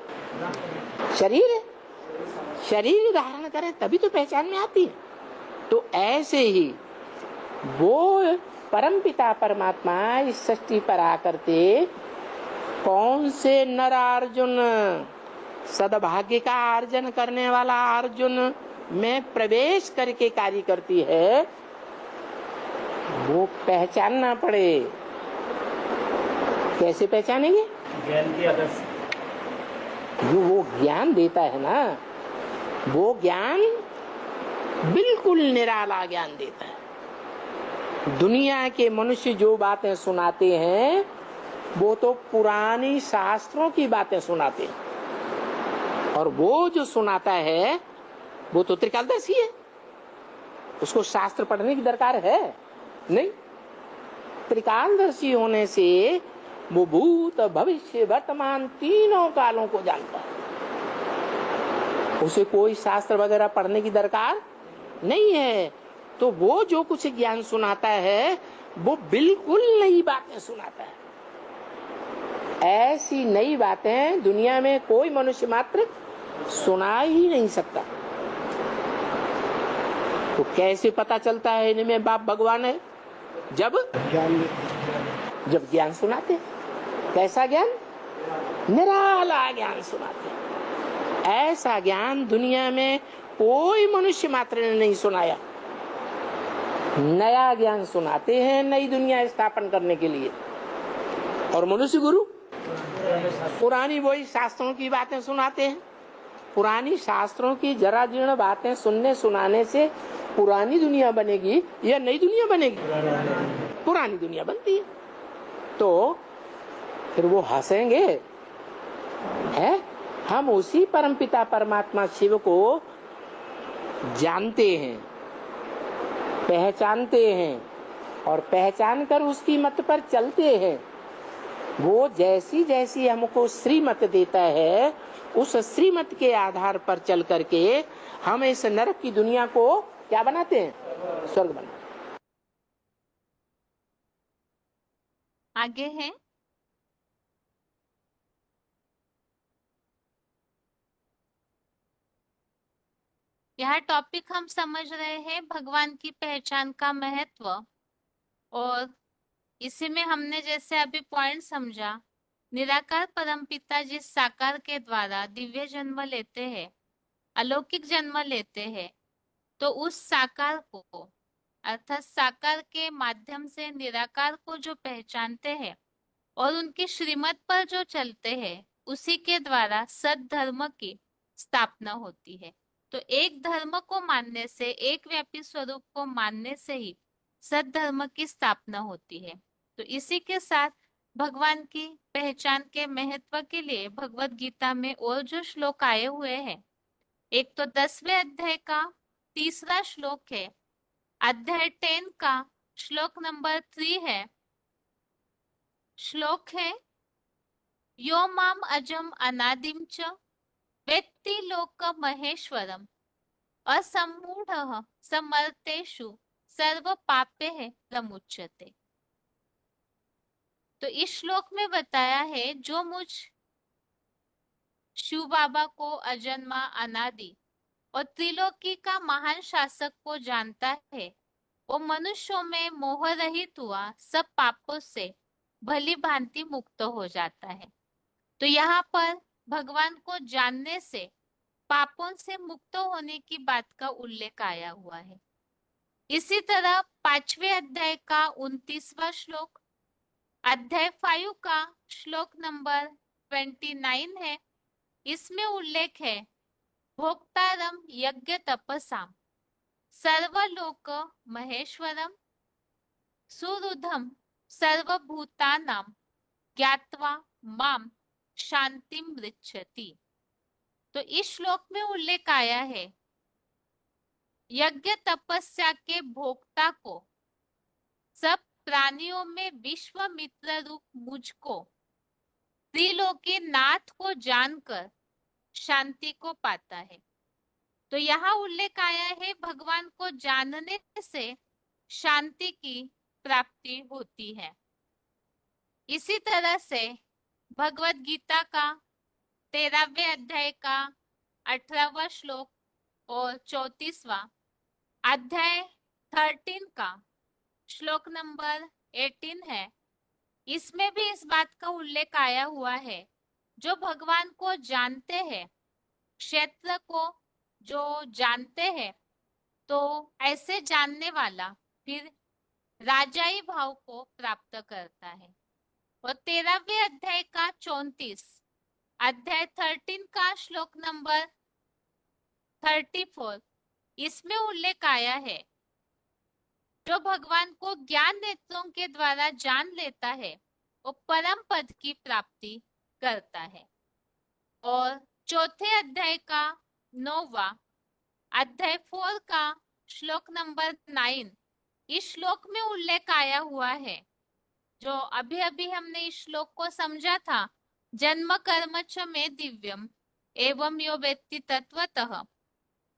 शरीर धारण करें तभी तो पहचान में आती है। तो ऐसे ही वो परमपिता परमात्मा इस सृष्टि पर आकर के कौन से नर अर्जुन, सद्भाग्य का अर्जन करने वाला अर्जुन में प्रवेश करके कार्य करती है, वो पहचानना पड़े। कैसे पहचानेंगे? ज्ञान की आदर्श। जो वो ज्ञान देता है ना, वो ज्ञान बिल्कुल निराला ज्ञान देता है। दुनिया के मनुष्य जो बातें सुनाते हैं वो तो पुरानी शास्त्रों की बातें सुनाते हैं, और वो जो सुनाता है वो तो त्रिकालदर्शी है। उसको शास्त्र पढ़ने की दरकार है नहीं। त्रिकालदर्शी होने से वो भूत भविष्य वर्तमान तीनों कालों को जानता है। उसे कोई शास्त्र वगैरह पढ़ने की दरकार नहीं है। तो वो जो कुछ ज्ञान सुनाता है वो बिल्कुल नई बातें सुनाता है। ऐसी नई बातें दुनिया में कोई मनुष्य मात्र सुना ही नहीं सकता। तो कैसे पता चलता है इनमें बाप भगवान है? जब ज्ञान सुनाते हैं। कैसा ज्ञान? निराला ज्ञान सुनाते हैं। ऐसा ज्ञान दुनिया में कोई मनुष्य मात्र ने नहीं सुनाया। नया ज्ञान सुनाते हैं नई दुनिया स्थापन करने के लिए। और मनुष्य गुरु पुरानी वही शास्त्रों की बातें सुनाते हैं। पुरानी शास्त्रों की जरा जीर्ण बातें सुनने सुनाने से पुरानी दुनिया बनेगी या नई दुनिया बनेगी? पुरानी दुनिया बनती है। तो फिर वो हंसेंगे, है हम उसी परमपिता परमात्मा शिव को जानते हैं, पहचानते हैं, और पहचान कर उसकी मत पर चलते हैं। वो जैसी जैसी हमको श्रीमत देता है उस श्रीमत के आधार पर चल करके हम इस नरक की दुनिया को क्या बनाते हैं? स्वर्ग बनाते हैं। आगे है यह टॉपिक हम समझ रहे हैं भगवान की पहचान का महत्व। और इसी में हमने जैसे अभी पॉइंट समझा, निराकार परमपिता जिस साकार के द्वारा दिव्य जन्म लेते हैं, अलौकिक जन्म लेते हैं, तो उस साकार को अर्थात साकार के माध्यम से निराकार को जो पहचानते हैं और उनकी श्रीमत पर जो चलते हैं, उसी के द्वारा सद्धर्म की स्थापना होती है। तो एक धर्म को मानने से, एक व्यापी स्वरूप को मानने से ही सद्धर्म की स्थापना होती है। तो इसी के साथ भगवान की पहचान के महत्व के लिए भगवत गीता में और जो श्लोक आए हुए हैं, एक तो 10वें अध्याय का 3रा श्लोक है, अध्याय 10 का श्लोक नंबर 3 है। श्लोक है, यो माम अजम अनादिम च वेत्ति लोक महेश्वरम असम्मूढ़ः समर्तेषु सर्व पापे प्रमुच्यते। तो इस श्लोक में बताया है जो मुझ शिव बाबा को अजन्मा अनादि और त्रिलोकी का महान शासक को जानता है, वो मनुष्यों में मोह रहित हुआ सब पापों से भली भांति मुक्त हो जाता है। तो यहाँ पर भगवान को जानने से पापों से मुक्त होने की बात का उल्लेख आया हुआ है। इसी तरह 5वें अध्याय का 29वां श्लोक, अध्याय 5 का श्लोक नंबर 29 है। इसमें उल्लेख है, भोक्तारम यज्ञ तपसाम सर्वलोक महेश्वरम सुहृदम सर्वभूतानां ज्ञात्वा माम शांतिम मृच्छति। तो इस श्लोक में उल्लेख आया है, यज्ञ तपस्या के भोक्ता को, सब प्राणियों में विश्वामित्र रूप मुझको, त्रिलोकी नाथ को जानकर शांति को पाता है। तो यहाँ उल्लेख आया है, भगवान को जानने से शांति की प्राप्ति होती है। इसी तरह से भगवत गीता का 13वें अध्याय का 18वां श्लोक और 34वां, अध्याय 13 का श्लोक नंबर 18 है। इसमें भी इस बात का उल्लेख आया हुआ है, जो भगवान को जानते हैं, क्षेत्र को जो जानते हैं, तो ऐसे जानने वाला फिर राजाई भाव को प्राप्त करता है। और 13वें अध्याय का 34, अध्याय 13 का श्लोक नंबर 34, इसमें उल्लेख आया है, जो भगवान को ज्ञान नेत्रों के द्वारा जान लेता है वो परम पद की प्राप्ति करता है। और चौथे अध्याय का 9वां, अध्याय 4 का श्लोक नंबर 9, इस श्लोक में उल्लेख आया हुआ है, जो अभी अभी हमने इस श्लोक को समझा था। जन्म कर्म च में दिव्यम एवं यो वेत्ति तत्वतः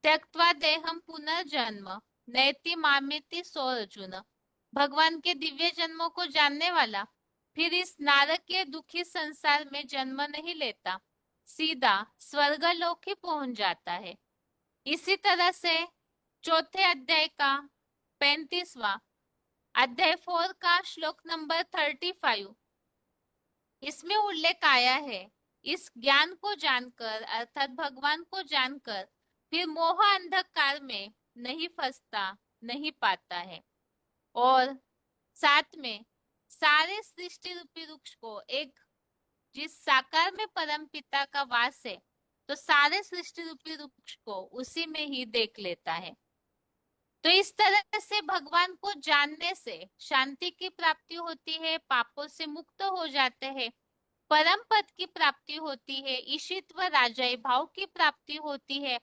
त्यक्त्वा देहम पुनर्जन्म नैति मामेति सो अर्जुन। भगवान के दिव्य जन्मों को जानने वाला फिर इस नारकीय दुखी संसार में जन्म नहीं लेता, सीधा स्वर्गलोक ही पहुंच जाता है। इसी तरह से चौथे अध्याय का 35वां, अध्याय 4 का श्लोक नंबर 35, इसमें उल्लेख आया है, इस ज्ञान को जानकर अर्थात भगवान को जानकर फिर मोह अंधकार में नहीं फंसता, नहीं पाता है। और साथ में सारे सृष्टि रूपी वृक्ष को, एक जिस साकार में परम पिता का वास है, तो सारे सृष्टि रूपी वृक्ष को उसी में ही देख लेता है। तो इस तरह से भगवान को जानने से शांति की प्राप्ति होती है, पापों से मुक्त हो जाते हैं, परम पद की प्राप्ति होती है, ईशित्व राजाई भाव की प्राप्ति होती है,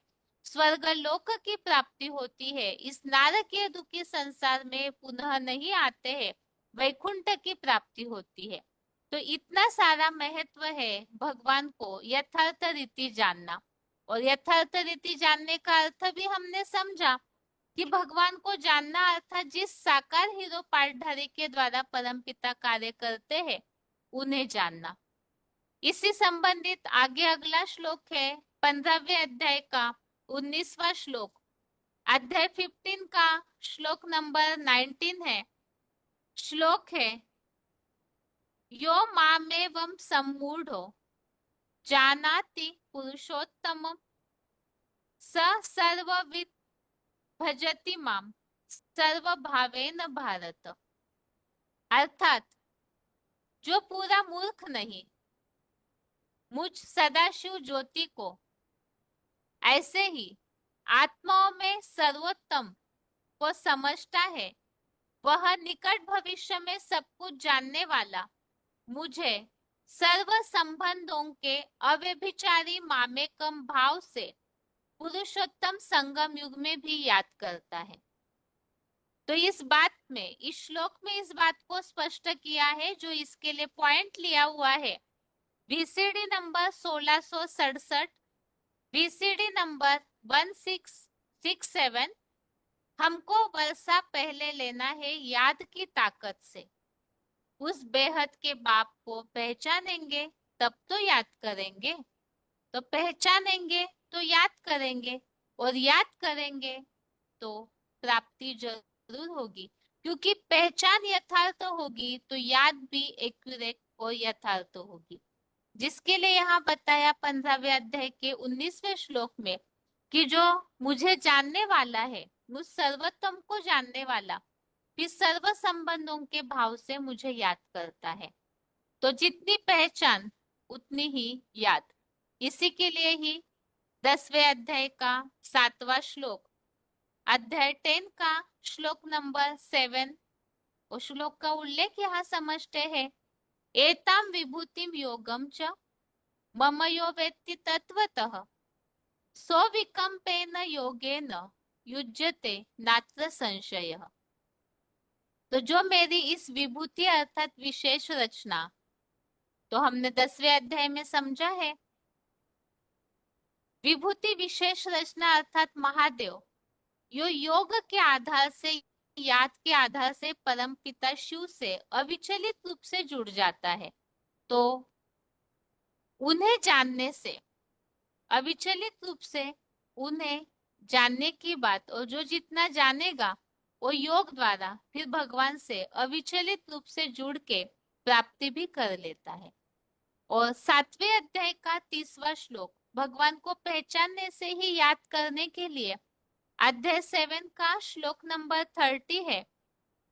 स्वर्ग लोक की प्राप्ति होती है, इस नारकीय दुखी संसार में पुनः नहीं आते हैं, वैकुंठ की प्राप्ति होती है। तो इतना सारा महत्व है भगवान को यथार्थ रीति जानना। और यथार्थ रीति जानने का अर्थ भी हमने समझा कि भगवान को जानना अर्थात जिस साकार हीरो पाठधारी के द्वारा परमपिता कार्य करते हैं उन्हें जानना। इसी संबंधित आगे अगला श्लोक है 15वें अध्याय का 19वां श्लोक, अध्याय 15 का श्लोक नंबर 19 है। श्लोक है, यो मामेवं सम्मूढ़ो जानाति पुरुषोत्तमं स सर्वविद भजति माम सर्वभावेन भारत। अर्थात जो पूरा मूर्ख नहीं, मुझ सदाशिव ज्योति को ऐसे ही आत्माओं में सर्वोत्तम को समझता है, वह निकट भविष्य में सब कुछ जानने वाला मुझे सर्व संबंधों के अव्यभिचारी मामेकम भाव से पुरुषोत्तम संगम युग में भी याद करता है। तो इस बात में, इस श्लोक में इस बात को स्पष्ट किया है, जो इसके लिए पॉइंट लिया हुआ है वीसीडी नंबर 1667, वीसीडी नंबर 1667, हमको वर्षा पहले लेना है याद की ताकत से। उस बेहद के बाप को पहचानेंगे तब तो याद करेंगे, तो पहचानेंगे तो याद करेंगे, और याद करेंगे तो प्राप्ति जरूर होगी, क्योंकि पहचान यथार्थ होगी तो याद भी एक्यूरेट और यथार्थ होगी। जिसके लिए यहाँ बताया 15वें अध्याय के 19वें श्लोक में कि जो मुझे जानने वाला है, मुझ सर्वोत्तम को जानने वाला फिर सर्व संबंधों के भाव से मुझे याद करता है। तो जितनी पहचान उतनी ही याद। इसी के लिए ही 10वें अध्याय का 7वां श्लोक, अध्याय 10 का श्लोक नंबर 7, उस श्लोक का उल्लेख यहाँ समझते हैं, एताम विभूतिम योगम च मम यो वेत्ति तत्वतः सो विकम्पेन योगेन युज्यते नात्र संशयः। तो जो मेरी इस विभूति अर्थात विशेष रचना, तो हमने 10वें अध्याय में समझा है, विभूति विशेष रचना अर्थात महादेव यो योग के आधार से, याद के आधार से परम पिता शिव से अविचलित रूप से जुड़ जाता है। तो उन्हें जानने से, अविचलित रूप से उन्हें जानने की बात, और जो जितना जानेगा वो योग द्वारा फिर भगवान से अविचलित रूप से जुड़ के प्राप्ति भी कर लेता है। और 7वें अध्याय का 30वां श्लोक, भगवान को पहचानने से ही याद करने के लिए अध्याय 7 का श्लोक नंबर 30 है,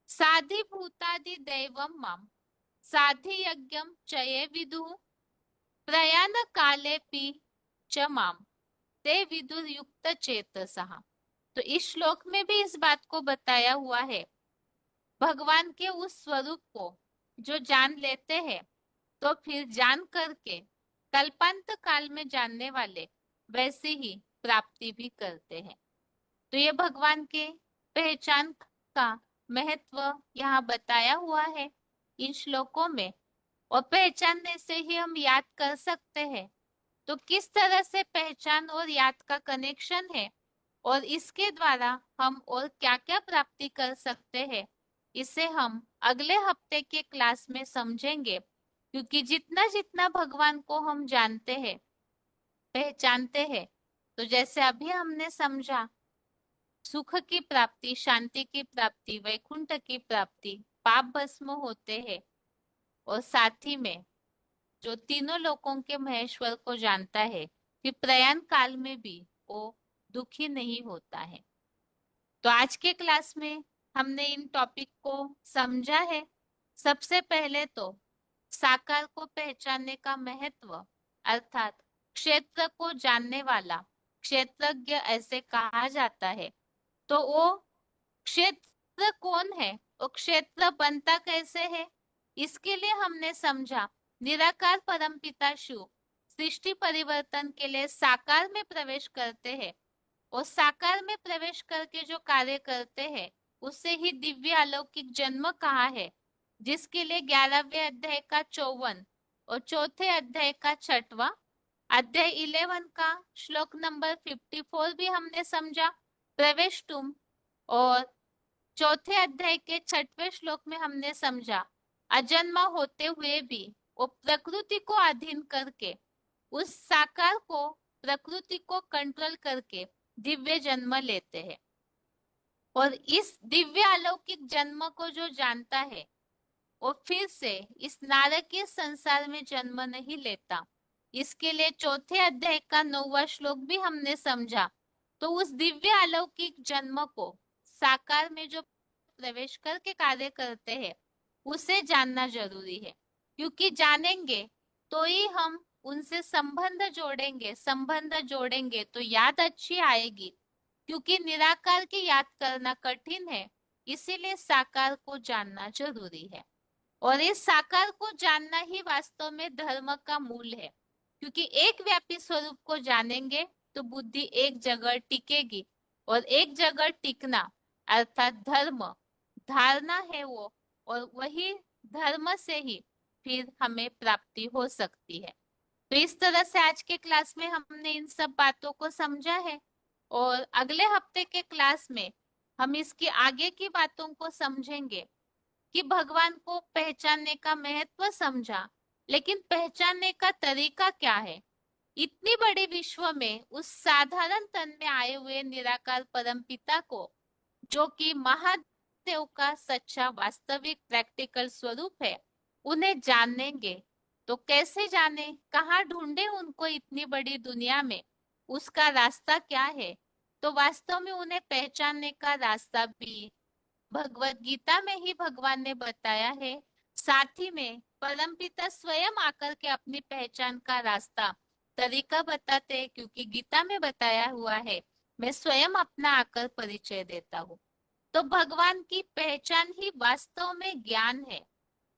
साधि भूतादि दैवम माम साधि यज्ञम चये विदुः प्रयाण काले पी च माम ते विदुर युक्त चेतसः। तो इस श्लोक में भी इस बात को बताया हुआ है, भगवान के उस स्वरूप को जो जान लेते हैं तो फिर जान करके कल्पांत काल में जानने वाले वैसे ही प्राप्ति भी करते हैं। तो ये भगवान के पहचान का महत्व यहाँ बताया हुआ है इन श्लोकों में। और पहचानने से ही हम याद कर सकते हैं। तो किस तरह से पहचान और याद का कनेक्शन है और इसके द्वारा हम और क्या क्या प्राप्ति कर सकते हैं, इसे हम अगले हफ्ते के क्लास में समझेंगे। क्योंकि जितना जितना भगवान को हम जानते हैं, पहचानते हैं, तो जैसे अभी हमने समझा, सुख की प्राप्ति, शांति की प्राप्ति, वैकुंठ की प्राप्ति, पाप भस्म होते हैं। और साथ ही में जो तीनों लोकों के महेश्वर को जानता है, कि प्रयाण काल में भी वो दुखी नहीं होता है। तो आज के क्लास में हमने इन टॉपिक को समझा है। सबसे पहले तो साकार को पहचानने का महत्व, अर्थात क्षेत्र को जानने वाला क्षेत्रज्ञ ऐसे कहा जाता है। तो वो क्षेत्र कौन है और क्षेत्र बनता कैसे है, इसके लिए हमने समझा निराकार परमपिता शिव सृष्टि परिवर्तन के लिए साकार में प्रवेश करते हैं और साकार में प्रवेश करके जो कार्य करते हैं उससे ही दिव्य अलौकिक जन्म कहा है, जिसके लिए 11वें अध्याय का 54 और चौथे अध्याय का 6वां अध्याय 11 का श्लोक नंबर 54 भी हमने समझा प्रवेश तुम। और चौथे अध्याय के 6वें श्लोक में हमने समझा अजन्मा होते हुए भी वो प्रकृति को अधीन करके उस साकार को, प्रकृति को कंट्रोल करके दिव्य जन्म लेते हैं। और इस दिव्य अलौकिक जन्म को जो जानता है वो फिर से इस नारकीय संसार में जन्म नहीं लेता। इसके लिए चौथे अध्याय का 9वां श्लोक भी हमने समझा। तो उस दिव्य अलौकिक जन्म को साकार में जो प्रवेश करके कार्य करते हैं उसे जानना जरूरी है। क्योंकि जानेंगे तो ही हम उनसे संबंध जोड़ेंगे तो याद अच्छी आएगी। क्योंकि निराकार की याद करना कठिन है, इसीलिए साकार को जानना जरूरी है। और इस साकार को जानना ही वास्तव में धर्म का मूल है। क्योंकि एक व्यापी स्वरूप को जानेंगे तो बुद्धि एक जगह टिकेगी, और एक जगह टिकना अर्थात धर्म धारणा है वो, और वही धर्म से ही फिर हमें प्राप्ति हो सकती है। तो इस तरह से आज के क्लास में हमने इन सब बातों को समझा है। और अगले हफ्ते के क्लास में हम इसकी आगे की बातों को समझेंगे कि भगवान को पहचानने का महत्व समझा, लेकिन पहचानने का तरीका क्या है। इतनी बड़ी विश्व में उस साधारण तन में आए हुए निराकार परमपिता को, जो कि महादेव का सच्चा वास्तविक प्रैक्टिकल स्वरूप है, उन्हें जानेंगे तो कैसे जाने, कहाँ ढूंढे उनको इतनी बड़ी दुनिया में, उसका रास्ता क्या है। तो वास्तव में उन्हें पहचानने का रास्ता भी भगवत गीता में ही भगवान ने बताया है। साथ ही में परमपिता स्वयं आकर के अपनी पहचान का रास्ता, तरीका बताते हैं। क्योंकि गीता में बताया हुआ है, मैं स्वयं अपना आकर परिचय देता हूँ। तो भगवान की पहचान ही वास्तव में ज्ञान है,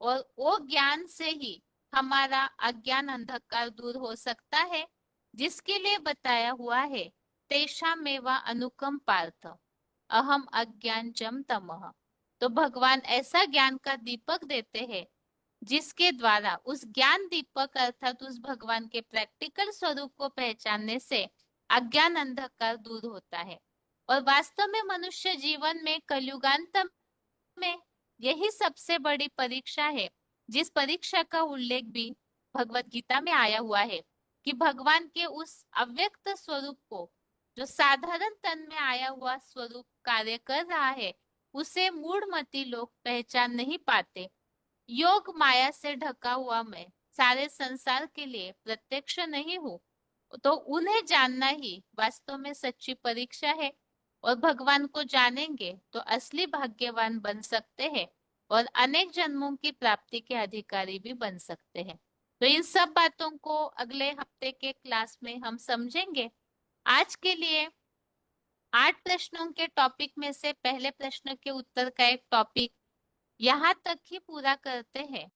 और वो ज्ञान से ही हमारा अज्ञान अंधकार दूर हो सकता है, जिसके लिए बताया हुआ है तेषामेव अनुकंप पार्थ अहम अज्ञान जम तमः। तो भगवान ऐसा ज्ञान का दीपक देते हैं जिसके द्वारा उस ज्ञान दीपक अर्थात उस भगवान के प्रैक्टिकल स्वरूप को पहचानने से अज्ञान अंधकार दूर होता है। और वास्तव में मनुष्य जीवन में कलयुगांत में यही सबसे बड़ी परीक्षा है, जिस परीक्षा का उल्लेख भी भगवत गीता में आया हुआ है कि भगवान के उस अव्यक्त स्वरूप को, जो साधारण तन में आया हुआ स्वरूप कार्य कर रहा है, उसे मूढ़मती लोग पहचान नहीं पाते। योग माया से ढका हुआ मैं सारे संसार के लिए प्रत्यक्ष नहीं हूँ, तो उन्हें जानना ही वास्तव में सच्ची परीक्षा है। और भगवान को जानेंगे तो असली भाग्यवान बन सकते हैं और अनेक जन्मों की प्राप्ति के अधिकारी भी बन सकते हैं। तो इन सब बातों को अगले हफ्ते के क्लास में हम समझेंगे। आज के लिए 8 प्रश्नों के टॉपिक में से पहले प्रश्न के उत्तर का एक टॉपिक यहाँ तक ही पूरा करते हैं।